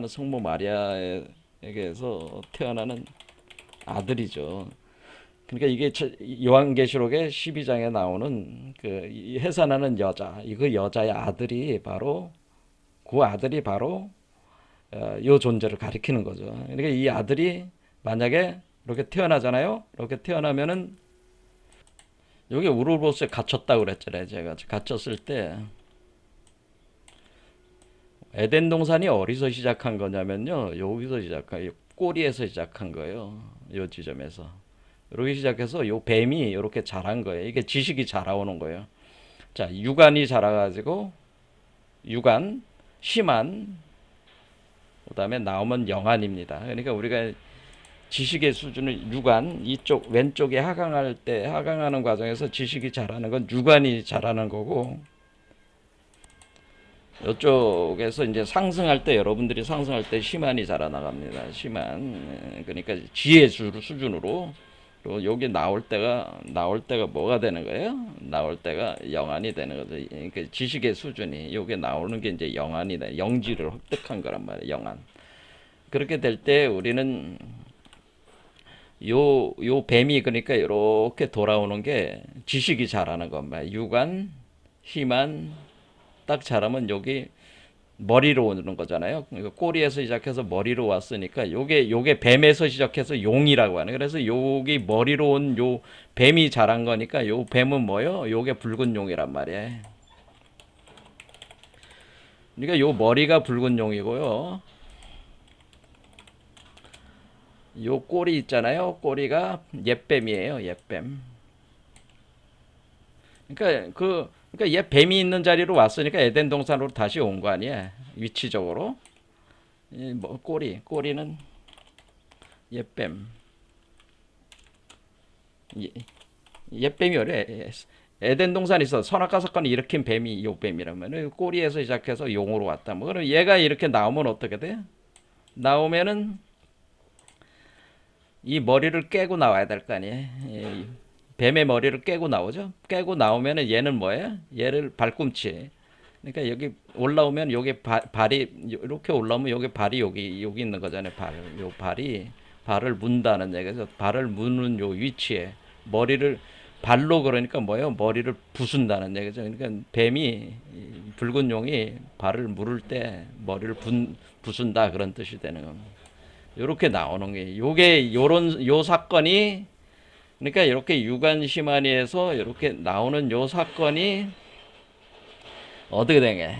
성모 마리아에게서 태어나는 아들이죠. 그러니까 이게 요한계시록의 12장에 나오는 그 해산하는 여자, 그 여자의 아들이 바로 그 아들이 바로 요 존재를 가리키는 거죠. 그러니까 이 아들이 만약에 이렇게 태어나잖아요. 이렇게 태어나면은 여기 우르보스에 갇혔다고 그랬잖아요. 제가 갇혔을 때 에덴 동산이 어디서 시작한 거냐면요. 여기서 시작한 꼬리에서 시작한 거예요. 요 지점에서. 이렇게 시작해서 요 뱀이 이렇게 자란 거예요. 이게 지식이 자라오는 거예요. 자, 유관이 자라가지고 유관, 심한, 그다음에 나오면 영안입니다. 그러니까 우리가 지식의 수준을 유관 이쪽 왼쪽에 하강하는 과정에서 지식이 자라는 건 유관이 자라는 거고 이쪽에서 이제 상승할 때 여러분들이 상승할 때 심한이 자라나갑니다. 심한 그러니까 지혜 수준으로 그리고 여기 나올 때가 뭐가 되는 거예요? 나올 때가 영안이 되는 거죠. 그러니까 지식의 수준이 여기 나오는 게 이제 영안이다. 영지를 획득한 거란 말이에요. 영안. 그렇게 될 때 우리는 요 뱀이 그러니까 이렇게 돌아오는 게 지식이 자라는 겁니다. 유관, 희만 딱 자라면 여기 머리로 오는 거잖아요. 그러니까 꼬리에서 시작해서 머리로 왔으니까 요게 뱀에서 시작해서 용이라고 하는. 그래서 여기 머리로 온 요 뱀이 자란 거니까 요 뱀은 뭐요? 요게 붉은 용이란 말이에요. 그러니까 요 머리가 붉은 용이고요. 요 꼬리 있잖아요. 꼬리가 옛뱀이에요. 옛뱀. 그러니까 얘 뱀이 있는 자리로 왔으니까 에덴 동산으로 다시 온 거 아니야? 위치적으로. 뭐 꼬리는 옛뱀. 옛뱀이 어래. 에덴 동산에 있어 선악과 사건을 일으킨 뱀이 요 뱀이라면 꼬리에서 시작해서 용으로 왔다. 뭐 그럼 얘가 이렇게 나오면 어떻게 돼? 나오면은 이 머리를 깨고 나와야 될 거 아니에요. 뱀의 머리를 깨고 나오죠. 깨고 나오면은 얘는 뭐예요? 얘를 발꿈치. 그러니까 여기 올라오면 여기 발이 이렇게 올라오면 여기 발이 여기 있는 거잖아요. 요 발이 발을 문다는 얘기죠. 발을 무는 요 위치에 머리를 발로 그러니까 뭐예요? 머리를 부순다는 얘기죠. 그러니까 뱀이 붉은 용이 발을 물을 때 머리를 부순다 그런 뜻이 되는 겁니다. 요렇게 나오는 게 요게 요 사건이 그러니까 이렇게 유관 심한위에서 이렇게 나오는 요 사건이 어떻게 된 게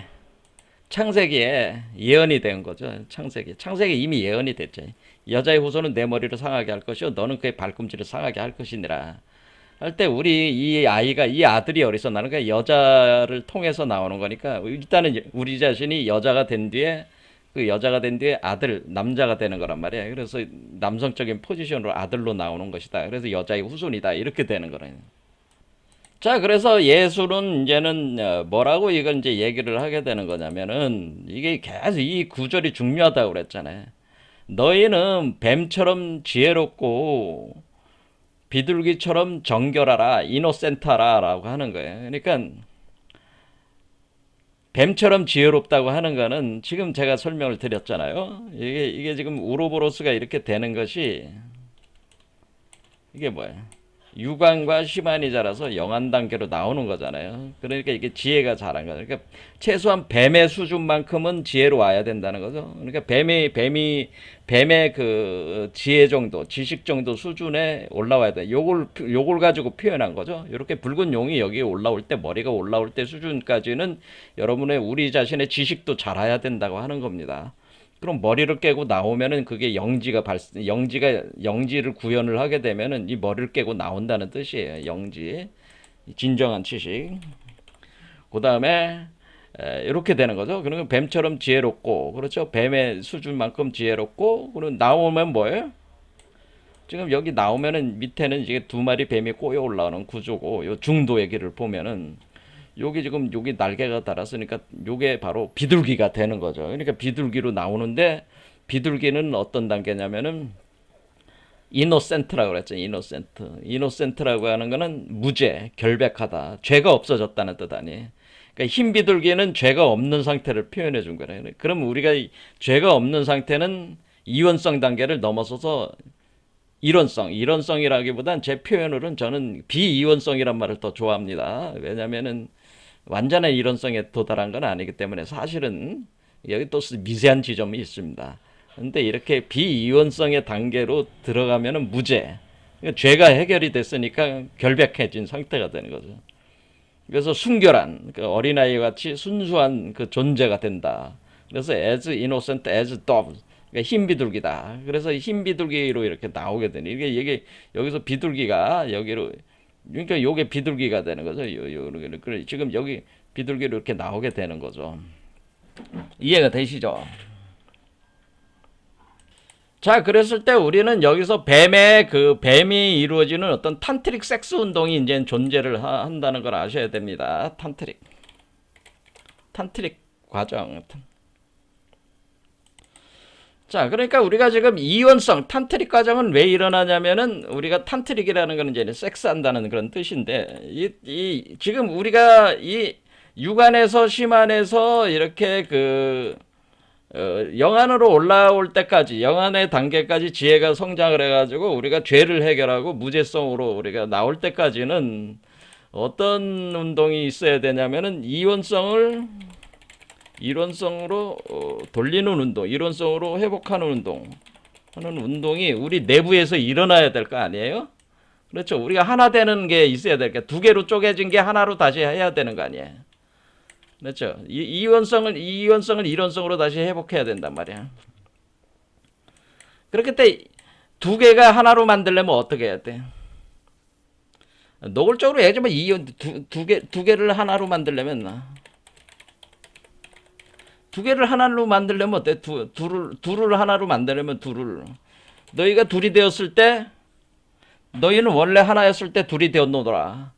창세기에 예언이 된 거죠. 창세기 이미 예언이 됐죠. 여자의 후손은 내 머리를 상하게 할 것이요 너는 그의 발꿈치를 상하게 할 것이니라 할 때 우리 이 아이가 이 아들이 어디서 나는 거야? 여자를 통해서 나오는 거니까 일단은 우리 자신이 여자가 된 뒤에 그 여자가 된 뒤에 아들 남자가 되는 거란 말이야. 그래서 남성적인 포지션으로 아들로 나오는 것이다. 그래서 여자의 후손이다. 이렇게 되는 거라요. 자, 그래서 예수는 이제는 뭐라고 이걸 이제 얘기를 하게 되는 거냐면은 이게 계속 이 구절이 중요하다고 그랬잖아요. 너희는 뱀처럼 지혜롭고 비둘기처럼 정결하라, 이노센타라라고 하는 거예요. 그러니까 뱀처럼 지혜롭다고 하는 거는 지금 제가 설명을 드렸잖아요. 이게 지금 우로보로스가 이렇게 되는 것이 이게 뭐예요? 유관과 심한이 자라서 영한 단계로 나오는 거잖아요. 그러니까 이게 지혜가 자란 거죠. 그러니까 최소한 뱀의 수준만큼은 지혜로 와야 된다는 거죠. 그러니까 뱀의 그 지혜 정도, 지식 정도 수준에 올라와야 돼. 요걸 가지고 표현한 거죠. 이렇게 붉은 용이 여기에 올라올 때, 머리가 올라올 때 수준까지는 여러분의 우리 자신의 지식도 자라야 된다고 하는 겁니다. 그럼 머리를 깨고 나오면은 그게 영지를 구현을 하게 되면은 이 머리를 깨고 나온다는 뜻이에요. 영지. 진정한 지식. 그 다음에 이렇게 되는 거죠. 그러면 뱀처럼 지혜롭고, 그렇죠? 뱀의 수준만큼 지혜롭고, 그럼 나오면 뭐예요? 지금 여기 나오면은 밑에는 이게 두 마리 뱀이 꼬여 올라오는 구조고, 요 중도 얘기를 보면은 여기 지금 여기 날개가 달았으니까 요게 바로 비둘기가 되는 거죠. 그러니까 비둘기로 나오는데 비둘기는 어떤 단계냐면은 이노센트라고 그랬죠. 이노센트라고 하는 거는 무죄, 결백하다, 죄가 없어졌다는 뜻 아니에요. 그러니까 흰 비둘기는 죄가 없는 상태를 표현해 준 거예요. 그럼 우리가 죄가 없는 상태는 이원성 단계를 넘어서서 이론성이라기보단 제 표현으로는 저는 비이원성이란 말을 더 좋아합니다. 왜냐면은 완전한 이론성에 도달한 건 아니기 때문에 사실은 여기 또 미세한 지점이 있습니다. 근데 이렇게 비이원성의 단계로 들어가면은 무죄. 그러니까 죄가 해결이 됐으니까 결백해진 상태가 되는 거죠. 그래서 순결한, 그 어린아이 같이 순수한 그 존재가 된다. 그래서 as innocent as dove. 그러니까 흰 비둘기다. 그래서 흰 비둘기로 이렇게 나오게 되니 이게 여기서 비둘기가 여기로 그러니까 요게 비둘기가 되는 거죠. 지금 여기 비둘기로 이렇게 나오게 되는 거죠. 이해가 되시죠? 자, 그랬을 때 우리는 여기서 뱀이 이루어지는 어떤 탄트릭 섹스 운동이 이제 존재를 한다는 걸 아셔야 됩니다. 탄트릭 과정. 자, 그러니까 우리가 지금 이원성, 탄트릭 과정은 왜 일어나냐면은 우리가 탄트릭이라는 거는 이제 섹스한다는 그런 뜻인데, 지금 우리가 이 육안에서 심안에서 이렇게 영안으로 올라올 때까지, 영안의 단계까지 지혜가 성장을 해가지고 우리가 죄를 해결하고 무죄성으로 우리가 나올 때까지는 어떤 운동이 있어야 되냐면은 이원성을 이론성으로 돌리는 운동, 이론성으로 회복하는 운동 하는 운동이 우리 내부에서 일어나야 될 거 아니에요? 그렇죠. 우리가 하나 되는 게 있어야 될 게, 두 개로 쪼개진 게 하나로 다시 해야 되는 거 아니에요? 그렇죠. 이원성을 이론성으로 다시 회복해야 된단 말이야. 그렇기 때문에 두 개가 하나로 만들려면 어떻게 해야 돼? 노골적으로 얘기하자면 두 개를 하나로 만들려면, 두 개를 하나로 만들려면 어때? 둘을 하나로 만들려면 너희가 둘이 되었을 때, 너희는 원래 하나였을 때 둘이 되었노더라.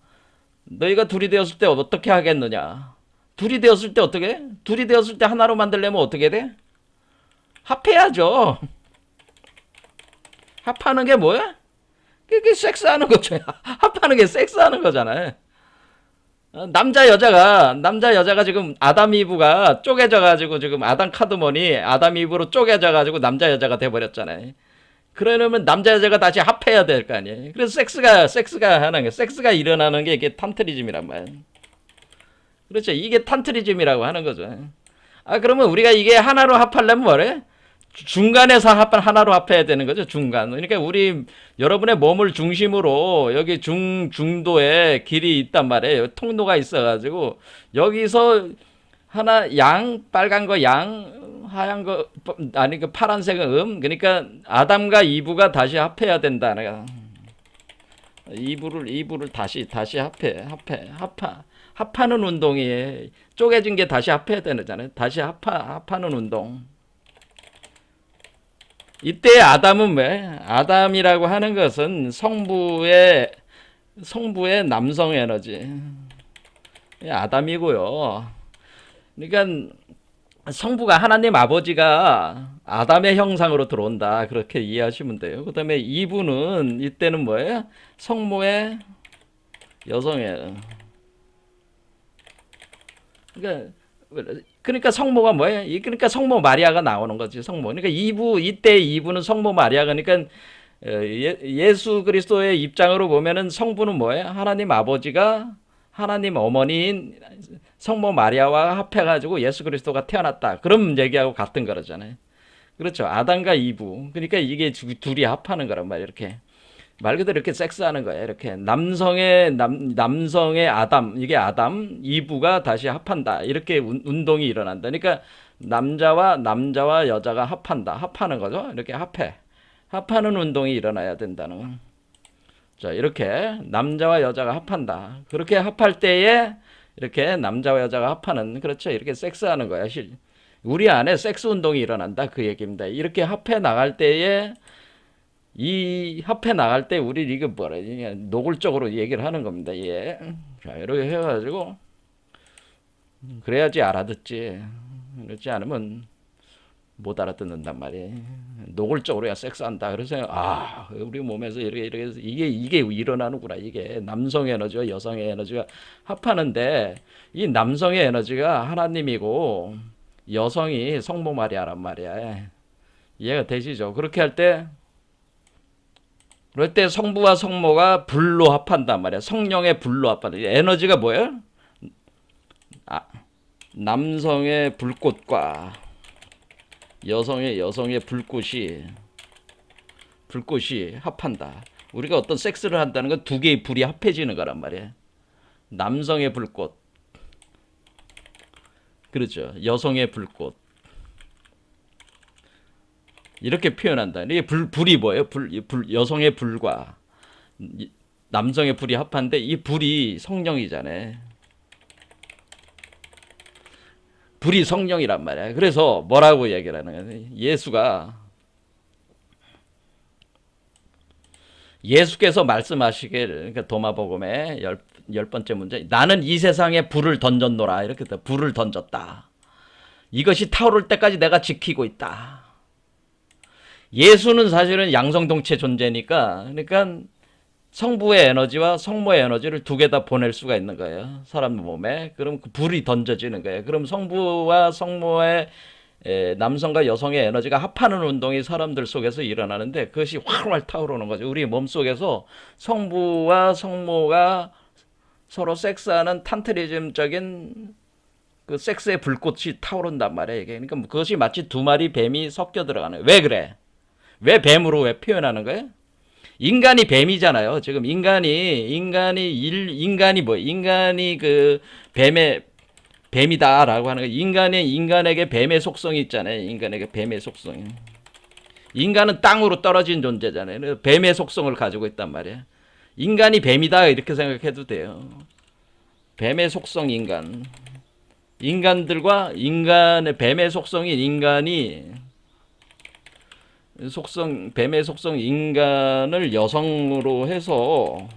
너희가 둘이 되었을 때 어떻게 하겠느냐? 둘이 되었을 때 어떻게? 둘이 되었을 때 하나로 만들려면 어떻게 돼? 합해야죠. 합하는 게 뭐야? 그게 섹스하는 거죠. 합하는 게 섹스하는 거잖아요. 남자 여자가 지금 아담 이브가 쪼개져 가지고 지금 아담 카드몬이 아담 이브로 쪼개져 가지고 남자 여자가 돼 버렸잖아요. 그러려면 남자 여자가 다시 합해야 될 거 아니에요. 그래서 섹스가 하는 게, 섹스가 일어나는 게 이게 탄트리즘이란 말이에요. 그렇죠. 이게 탄트리즘이라고 하는 거죠. 그러면 우리가 이게 하나로 합하려면 뭐래? 중간에서 하나로 합해야 되는 거죠. 중간. 그러니까 여러분의 몸을 중심으로 여기 중도에 길이 있단 말이에요. 통로가 있어가지고 여기서 하나 빨간 거 하얀 거 아니 그 파란색은 그러니까 아담과 이브가 다시 합해야 된다. 내가 이브를 다시 합하는 운동이에요. 쪼개진 게 다시 합해야 되잖아요. 다시 합하는 운동. 이때 아담은 왜? 아담이라고 하는 것은 성부의 남성 에너지. 아담이고요. 그러니까 성부가 하나님 아버지가 아담의 형상으로 들어온다. 그렇게 이해하시면 돼요. 그 다음에 이브는 이때는 뭐예요? 성모의 여성의. 그러니까 성모가 뭐예요? 그러니까 성모 마리아가 나오는 거지. 성모. 그러니까 이때 이브는 성모 마리아가, 그러니까 예수 그리스도의 입장으로 보면은 성부는 뭐예요? 하나님 아버지가 하나님 어머니인 성모 마리아와 합해가지고 예수 그리스도가 태어났다. 그런 얘기하고 같은 거잖아요. 그렇죠. 아담과 이브. 그러니까 이게 둘이 합하는 거란 말이에요. 이렇게. 말 그대로 이렇게 섹스하는 거예요. 이렇게 남성의 아담, 이게 아담, 이브가 다시 합한다. 이렇게 운동이 일어난다. 그러니까 남자와 여자가 합하는 거죠. 이렇게 합하는 운동이 일어나야 된다는 거. 자, 이렇게 남자와 여자가 합한다. 그렇게 합할 때에 이렇게 남자와 여자가 합하는, 그렇죠. 이렇게 섹스하는 거야. 우리 안에 섹스 운동이 일어난다. 그 얘기입니다. 이렇게 합해 나갈 때에 우리 이게 뭐라 노골적으로 얘기를 하는 겁니다. 예. 자, 이렇게 해가지고 그래야지 알아듣지. 그렇지 않으면 못 알아듣는단 말이에요. 노골적으로 섹스한다. 그래서 우리 몸에서 이렇게 해서 이게 일어나는구나. 이게 남성의 에너지와 여성의 에너지가 합하는데, 이 남성의 에너지가 하나님이고 여성이 성모 마리아란 말이야. 이해가 되시죠? 그렇게 할 때, 그럴 때 성부와 성모가 불로 합한단 말이야. 성령의 불로 합한다. 에너지가 뭐예요? 남성의 불꽃과 여성의 불꽃이 합한다. 우리가 어떤 섹스를 한다는 건 두 개의 불이 합해지는 거란 말이에요. 남성의 불꽃, 그렇죠. 여성의 불꽃. 이렇게 표현한다. 이게 불이 뭐예요? 여성의 불과 남성의 불이 합한데, 이 불이 성령이잖아요. 불이 성령이란 말이야. 그래서 뭐라고 얘기를 하는 거야? 예수께서 말씀하시길, 그러니까 도마복음의 열 번째 문제, 나는 이 세상에 불을 던졌노라. 이렇게 불을 던졌다. 이것이 타오를 때까지 내가 지키고 있다. 예수는 사실은 양성동체 존재니까, 그러니까 성부의 에너지와 성모의 에너지를 두 개 다 보낼 수가 있는 거예요. 사람 몸에. 그럼 그 불이 던져지는 거예요. 그럼 성부와 성모의 남성과 여성의 에너지가 합하는 운동이 사람들 속에서 일어나는데, 그것이 활활 타오르는 거죠. 우리 몸 속에서 성부와 성모가 서로 섹스하는 탄트리즘적인 그 섹스의 불꽃이 타오른단 말이에요. 이게. 그러니까 그것이 마치 두 마리 뱀이 섞여 들어가는 거예요. 왜 그래? 왜 뱀으로 왜 표현하는 거예요? 인간이 뱀이잖아요. 지금 인간이 그 뱀이다라고 하는 거. 인간에게 뱀의 속성이 있잖아요. 인간에게 뱀의 속성이. 인간은 땅으로 떨어진 존재잖아요. 뱀의 속성을 가지고 있단 말이에요. 인간이 뱀이다 이렇게 생각해도 돼요. 뱀의 속성 인간. 인간들과 인간의 뱀의 속성인 인간이 뱀의 속성 인간을 여성으로 해서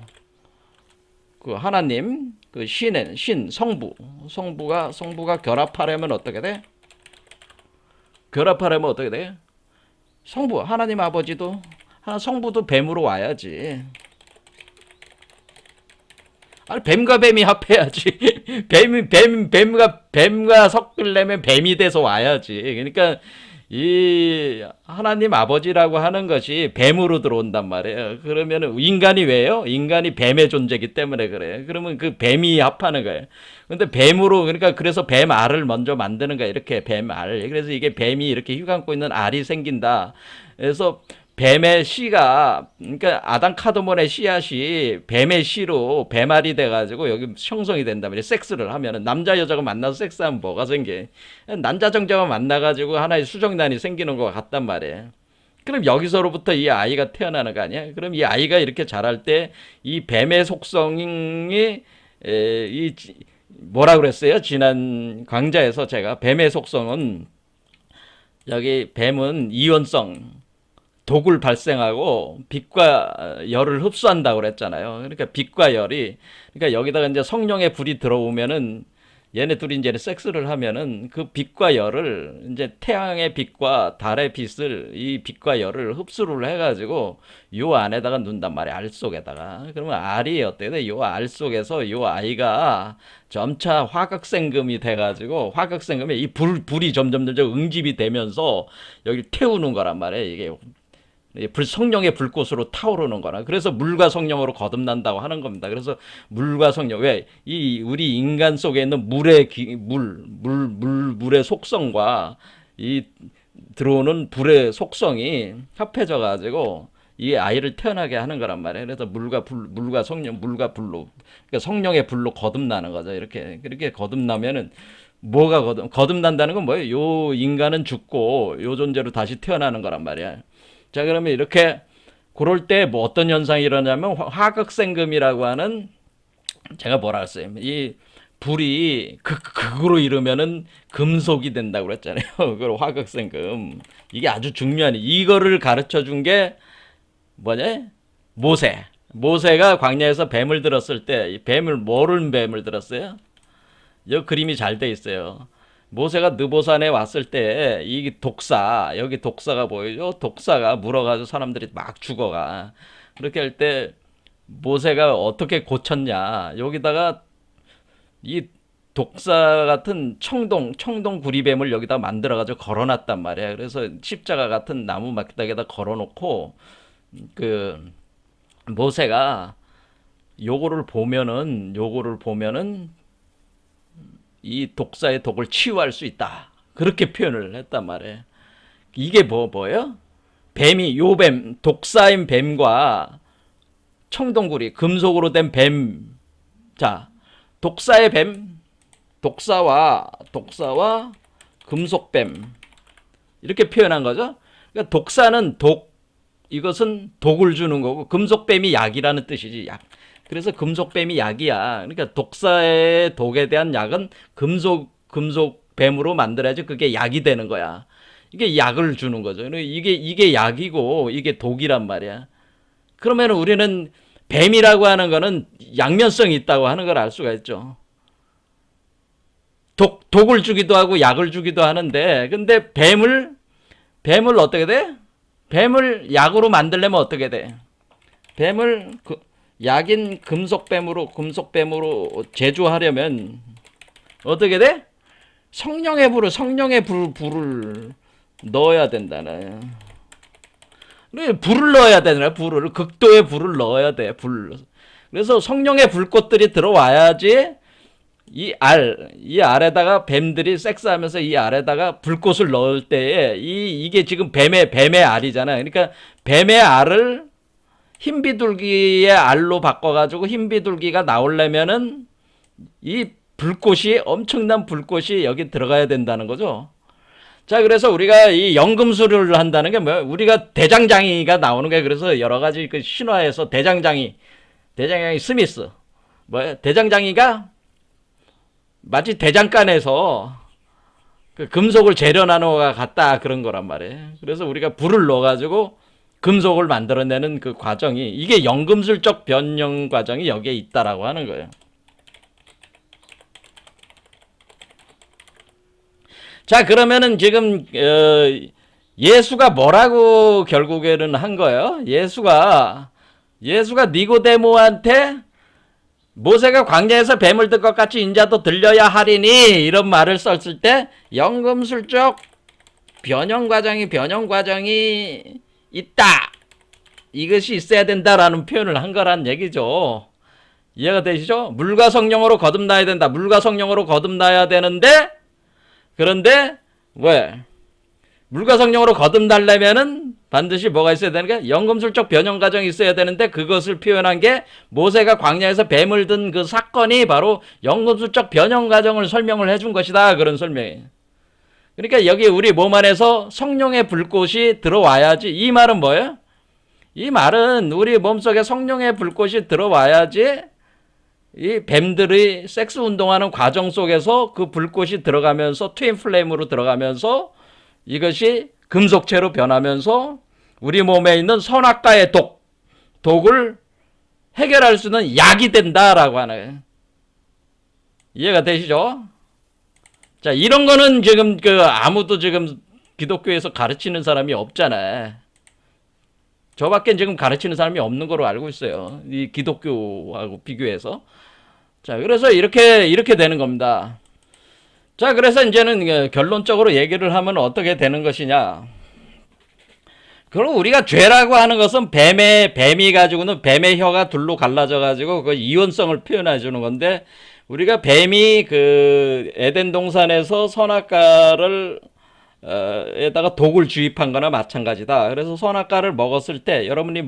그 하나님 그 성부가 결합하려면 어떻게 돼? 결합하려면 어떻게 돼? 성부 하나님 아버지도 성부도 뱀으로 와야지. 아니 뱀과 뱀이 합해야지. 뱀과 섞으려면 뱀이 돼서 와야지. 그러니까 이 하나님 아버지라고 하는 것이 뱀으로 들어온단 말이에요. 그러면 인간이 왜요? 인간이 뱀의 존재이기 때문에 그래요. 그러면 그 뱀이 합하는 거예요. 근데 뱀으로 그래서 뱀 알을 먼저 만드는 거예요. 이렇게 뱀 알. 그래서 이게 뱀이 이렇게 휘감고 있는 알이 생긴다. 그래서 뱀의 씨가 그러니까 아담 카드몬의 씨앗이 뱀의 씨로 뱀알이 돼가지고 여기 형성이 된단 말이에요. 섹스를 하면은 남자 여자가 만나서 섹스하면 뭐가 생겨? 남자 정자가 만나가지고 하나의 수정란이 생기는 것 같단 말이에요. 그럼 여기서로부터 이 아이가 태어나는 거 아니야? 그럼 이 아이가 이렇게 자랄 때 이 뱀의 속성이 이 뭐라 그랬어요? 지난 강좌에서 제가 뱀의 속성은 여기 뱀은 이온성 독을 발생하고 빛과 열을 흡수한다고 그랬잖아요. 그러니까 빛과 열이 그러니까 여기다가 이제 성령의 불이 들어오면은 얘네 둘이 이제 섹스를 하면은 그 빛과 열을 이제 태양의 빛과 달의 빛을 이 빛과 열을 흡수를 해가지고 요 안에다가 넣는단 말이에요. 알 속에다가. 그러면 알이 어떻게 돼? 요 알 속에서 요 아이가 점차 화각생금이 돼가지고 화각생금에 이 불이 점점 응집이 되면서 여기 태우는 거란 말이에요. 이게 성령의 불꽃으로 타오르는 거나 그래서 물과 성령으로 거듭난다고 하는 겁니다. 그래서 물과 성령 왜 이 우리 인간 속에 있는 물의 속성과 이 들어오는 불의 속성이 합해져 가지고 이 아이를 태어나게 하는 거란 말이에요. 그래서 물과 성령, 물과 불로 그러니까 성령의 불로 거듭나는 거죠. 그렇게 거듭나면은 뭐가 거듭난다는 건 뭐예요? 요 인간은 죽고 요 존재로 다시 태어나는 거란 말이야. 자, 그러면 이렇게 그럴 때 뭐 어떤 현상이 일어나냐면 화극생금이라고 하는 제가 뭐라 했어요? 이 불이 극으로 이르면은 금속이 된다고 그랬잖아요. 그걸 화극생금. 이게 아주 중요한 이거를 가르쳐 준 게 뭐냐? 모세가 광야에서 뱀을 들었을 때 뭐를 뱀을 들었어요? 여기 그림이 잘 돼 있어요. 모세가 느보산에 왔을 때 이 여기 독사가 보이죠? 독사가 물어가지고 사람들이 막 죽어가. 그렇게 할 때 모세가 어떻게 고쳤냐? 여기다가 이 독사 같은 청동 구리뱀을 여기다 만들어가지고 걸어놨단 말이야. 그래서 십자가 같은 나무 막대기에다 걸어놓고 그 모세가 요거를 보면은 이 독사의 독을 치유할 수 있다. 그렇게 표현을 했단 말이에요. 이게 뭐예요? 독사인 뱀과 청동구리, 금속으로 된 뱀. 자, 독사의 뱀, 독사와 금속뱀. 이렇게 표현한 거죠. 그러니까 독사는 이것은 독을 주는 거고, 금속뱀이 약이라는 뜻이지, 약. 그래서 금속뱀이 약이야. 그러니까 독사의 독에 대한 약은 금속뱀으로 만들어야지 그게 약이 되는 거야. 이게 약을 주는 거죠. 이게 약이고 이게 독이란 말이야. 그러면 우리는 뱀이라고 하는 거는 양면성이 있다고 하는 걸 알 수가 있죠. 독을 주기도 하고 약을 주기도 하는데 근데 뱀을 어떻게 돼? 뱀을 약으로 만들려면 어떻게 돼? 뱀을 약인 금속뱀으로 제조하려면 어떻게 돼? 성령의 불을 넣어야 된다네. 불을 넣어야 되나? 극도의 불을 넣어야 돼. 그래서 성령의 불꽃들이 들어와야지 이 알에다가 뱀들이 섹스하면서 이 알에다가 불꽃을 넣을 때에 이게 지금 뱀의 알이잖아요. 그러니까 뱀의 알을 흰비둘기의 알로 바꿔가지고 흰비둘기가 나오려면은 이 불꽃이 엄청난 불꽃이 여기 들어가야 된다는 거죠. 자, 그래서 우리가 이 연금술을 한다는 게 뭐야? 우리가 대장장이가 나오는 거예요. 그래서 여러 가지 그 신화에서 대장장이 스미스, 뭐야? 대장장이가 마치 대장간에서 그 금속을 재련하는 거가 같다 그런 거란 말이에요. 그래서 우리가 불을 넣어가지고 금속을 만들어내는 그 과정이 이게 연금술적 변형 과정이 여기에 있다라고 하는 거예요. 자, 그러면은 지금 예수가 뭐라고 결국에는 한 거예요? 예수가 니고데모한테 모세가 광야에서 뱀을 든 것 같이 인자도 들려야 하리니 이런 말을 썼을 때 연금술적 변형 과정이 있다. 이것이 있어야 된다라는 표현을 한 거란 얘기죠. 이해가 되시죠? 물과 성령으로 거듭나야 된다. 물과 성령으로 거듭나야 되는데 그런데 왜? 물과 성령으로 거듭나려면은 반드시 뭐가 있어야 되는 게 연금술적 변형 과정이 있어야 되는데 그것을 표현한 게 모세가 광야에서 뱀을 든 그 사건이 바로 연금술적 변형 과정을 설명을 해준 것이다. 그런 설명이에요. 그러니까 여기 우리 몸 안에서 성령의 불꽃이 들어와야지. 이 말은 뭐예요? 이 말은 우리 몸속에 성령의 불꽃이 들어와야지 이 뱀들이 섹스 운동하는 과정 속에서 그 불꽃이 들어가면서 트윈 플레임으로 들어가면서 이것이 금속체로 변하면서 우리 몸에 있는 선악과의 독을 해결할 수 있는 약이 된다라고 하는 거예요. 이해가 되시죠? 자, 이런 거는 지금 아무도 지금 기독교에서 가르치는 사람이 없잖아요. 저밖에 지금 가르치는 사람이 없는 거로 알고 있어요. 이 기독교하고 비교해서. 자, 그래서 이렇게 되는 겁니다. 자, 그래서 이제는 결론적으로 얘기를 하면 어떻게 되는 것이냐. 그리고 우리가 죄라고 하는 것은 뱀이 가지고는 뱀의 혀가 둘로 갈라져 가지고 그 이원성을 표현해 주는 건데 우리가 뱀이 그 에덴 동산에서 선악과를 에다가 독을 주입한 거나 마찬가지다. 그래서 선악과를 먹었을 때 여러분이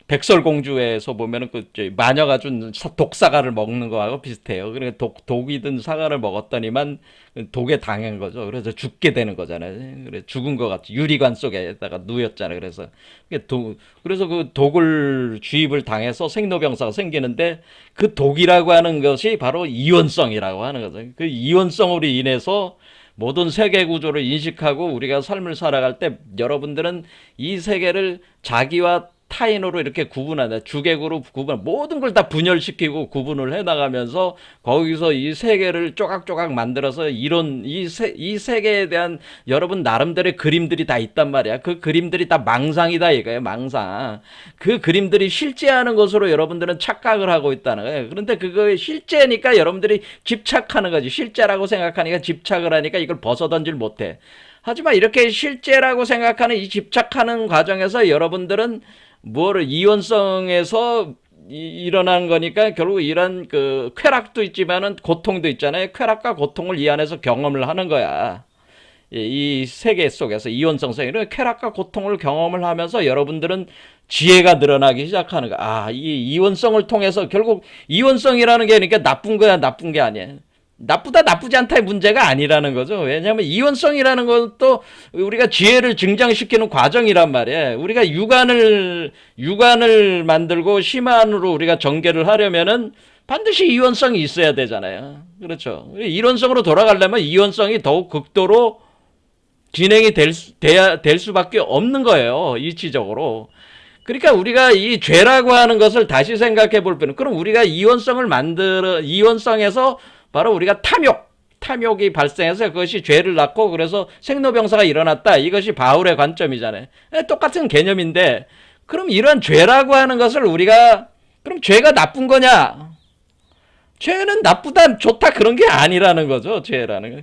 백설공주에서 보면은 그 마녀가 준 독사과를 먹는 거하고 비슷해요. 그러니까 독이 든 사과를 먹었더니만 독에 당한 거죠. 그래서 죽게 되는 거잖아요. 그래 죽은 것 같이 유리관 속에다가 누였잖아요. 그래서 그 독을 주입을 당해서 생로병사가 생기는데 그 독이라고 하는 것이 바로 이원성이라고 하는 거죠. 그 이원성으로 인해서 모든 세계 구조를 인식하고 우리가 삶을 살아갈 때 여러분들은 이 세계를 자기와 타인으로 이렇게 구분한다. 주객으로 모든 걸 다 분열시키고 구분을 해나가면서 거기서 이 세계를 쪼각쪼각 만들어서 이 세계에 대한 여러분 나름대로의 그림들이 다 있단 말이야. 그 그림들이 다 망상이다 이거예요. 망상. 그 그림들이 실제하는 것으로 여러분들은 착각을 하고 있다는 거예요. 그런데 그거 실제니까 여러분들이 집착하는 거지. 실제라고 생각하니까 집착을 하니까 이걸 벗어던질 못해. 하지만 이렇게 실제라고 생각하는 이 집착하는 과정에서 여러분들은 이원성에서 일어난 거니까 결국 이런 그 쾌락도 있지만은 고통도 있잖아요. 쾌락과 고통을 이 안에서 경험을 하는 거야. 이 세계 속에서 이원성 세계는 쾌락과 고통을 경험을 하면서 여러분들은 지혜가 늘어나기 시작하는 거야. 아, 이 이원성을 통해서 결국 이원성이라는 게 그러니까 나쁜 거야, 나쁜 게 아니야. 나쁘다 나쁘지 않다의 문제가 아니라는 거죠. 왜냐하면 이원성이라는 것도 우리가 지혜를 증장시키는 과정이란 말이에요. 우리가 육안을 만들고 심한으로 우리가 전개를 하려면은 반드시 이원성이 있어야 되잖아요. 그렇죠. 이론성으로 돌아가려면 이원성이 더욱 극도로 진행이 될 수밖에 없는 거예요. 이치적으로. 그러니까 우리가 이 죄라고 하는 것을 다시 생각해 볼 때는 그럼 우리가 이원성에서 바로 우리가 탐욕이 발생해서 그것이 죄를 낳고 그래서 생로병사가 일어났다. 이것이 바울의 관점이잖아요. 똑같은 개념인데 그럼 이런 죄라고 하는 것을 우리가 그럼 죄가 나쁜 거냐? 죄는 나쁘다, 좋다 그런 게 아니라는 거죠. 죄라는 거.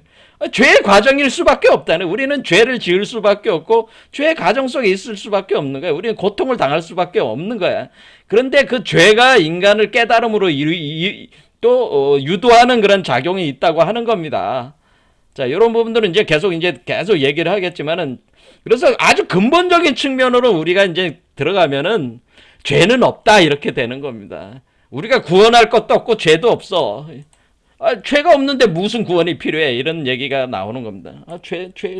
죄의 과정일 수밖에 없다는. 우리는 죄를 지을 수밖에 없고 죄의 과정 속에 있을 수밖에 없는 거야. 우리는 고통을 당할 수밖에 없는 거야. 그런데 그 죄가 인간을 깨달음으로 또 유도하는 그런 작용이 있다고 하는 겁니다. 자, 이런 부분들은 이제 계속 얘기를 하겠지만은, 그래서 아주 근본적인 측면으로 우리가 이제 들어가면은 죄는 없다 이렇게 되는 겁니다. 우리가 구원할 것도 없고 죄도 없어. 죄가 없는데 무슨 구원이 필요해? 이런 얘기가 나오는 겁니다.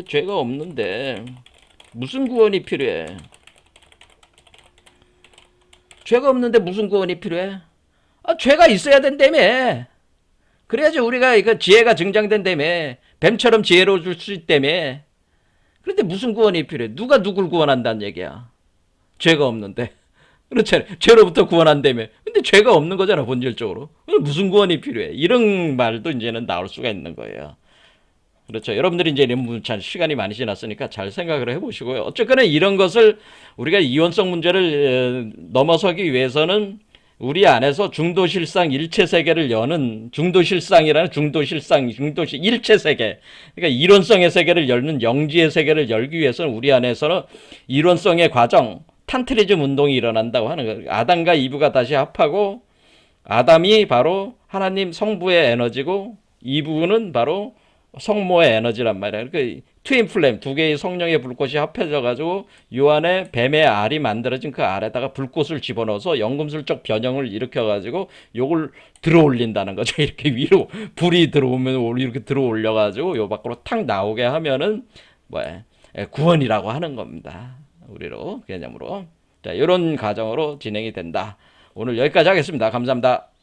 죄가 없는데 무슨 구원이 필요해? 죄가 없는데 무슨 구원이 필요해? 죄가 있어야 된다며. 그래야지 우리가 이거 지혜가 증장된다며. 뱀처럼 지혜로워질 수 있다며. 그런데 무슨 구원이 필요해? 누가 누굴 구원한다는 얘기야? 죄가 없는데. 그렇잖아요. 죄로부터 구원한다며. 근데 죄가 없는 거잖아, 본질적으로. 무슨 구원이 필요해? 이런 말도 이제는 나올 수가 있는 거예요. 그렇죠. 여러분들이 이제 이런 부분 잘 시간이 많이 지났으니까 잘 생각을 해보시고요. 어쨌거나 이런 것을 우리가 이원성 문제를 넘어서기 위해서는 우리 안에서 중도실상 일체세계를 여는 중도실상이라는 일체세계. 그러니까 이론성의 세계를 열는 영지의 세계를 열기 위해서는 우리 안에서는 이론성의 과정, 탄트리즘 운동이 일어난다고 하는 거예요. 아담과 이브가 다시 합하고 아담이 바로 하나님 성부의 에너지고 이브는 바로 성모의 에너지란 말이야. 그러니까 트윈 플레임, 두 개의 성령의 불꽃이 합해져 가지고 요 안에 뱀의 알이 만들어진 그 알에다가 불꽃을 집어넣어서 연금술적 변형을 일으켜 가지고 요걸 들어 올린다는 거죠. 이렇게 위로 불이 들어오면 이렇게 들어 올려 가지고 요 밖으로 탁 나오게 하면은 뭐야? 구원이라고 하는 겁니다. 우리로 개념으로. 자, 이런 과정으로 진행이 된다. 오늘 여기까지 하겠습니다. 감사합니다.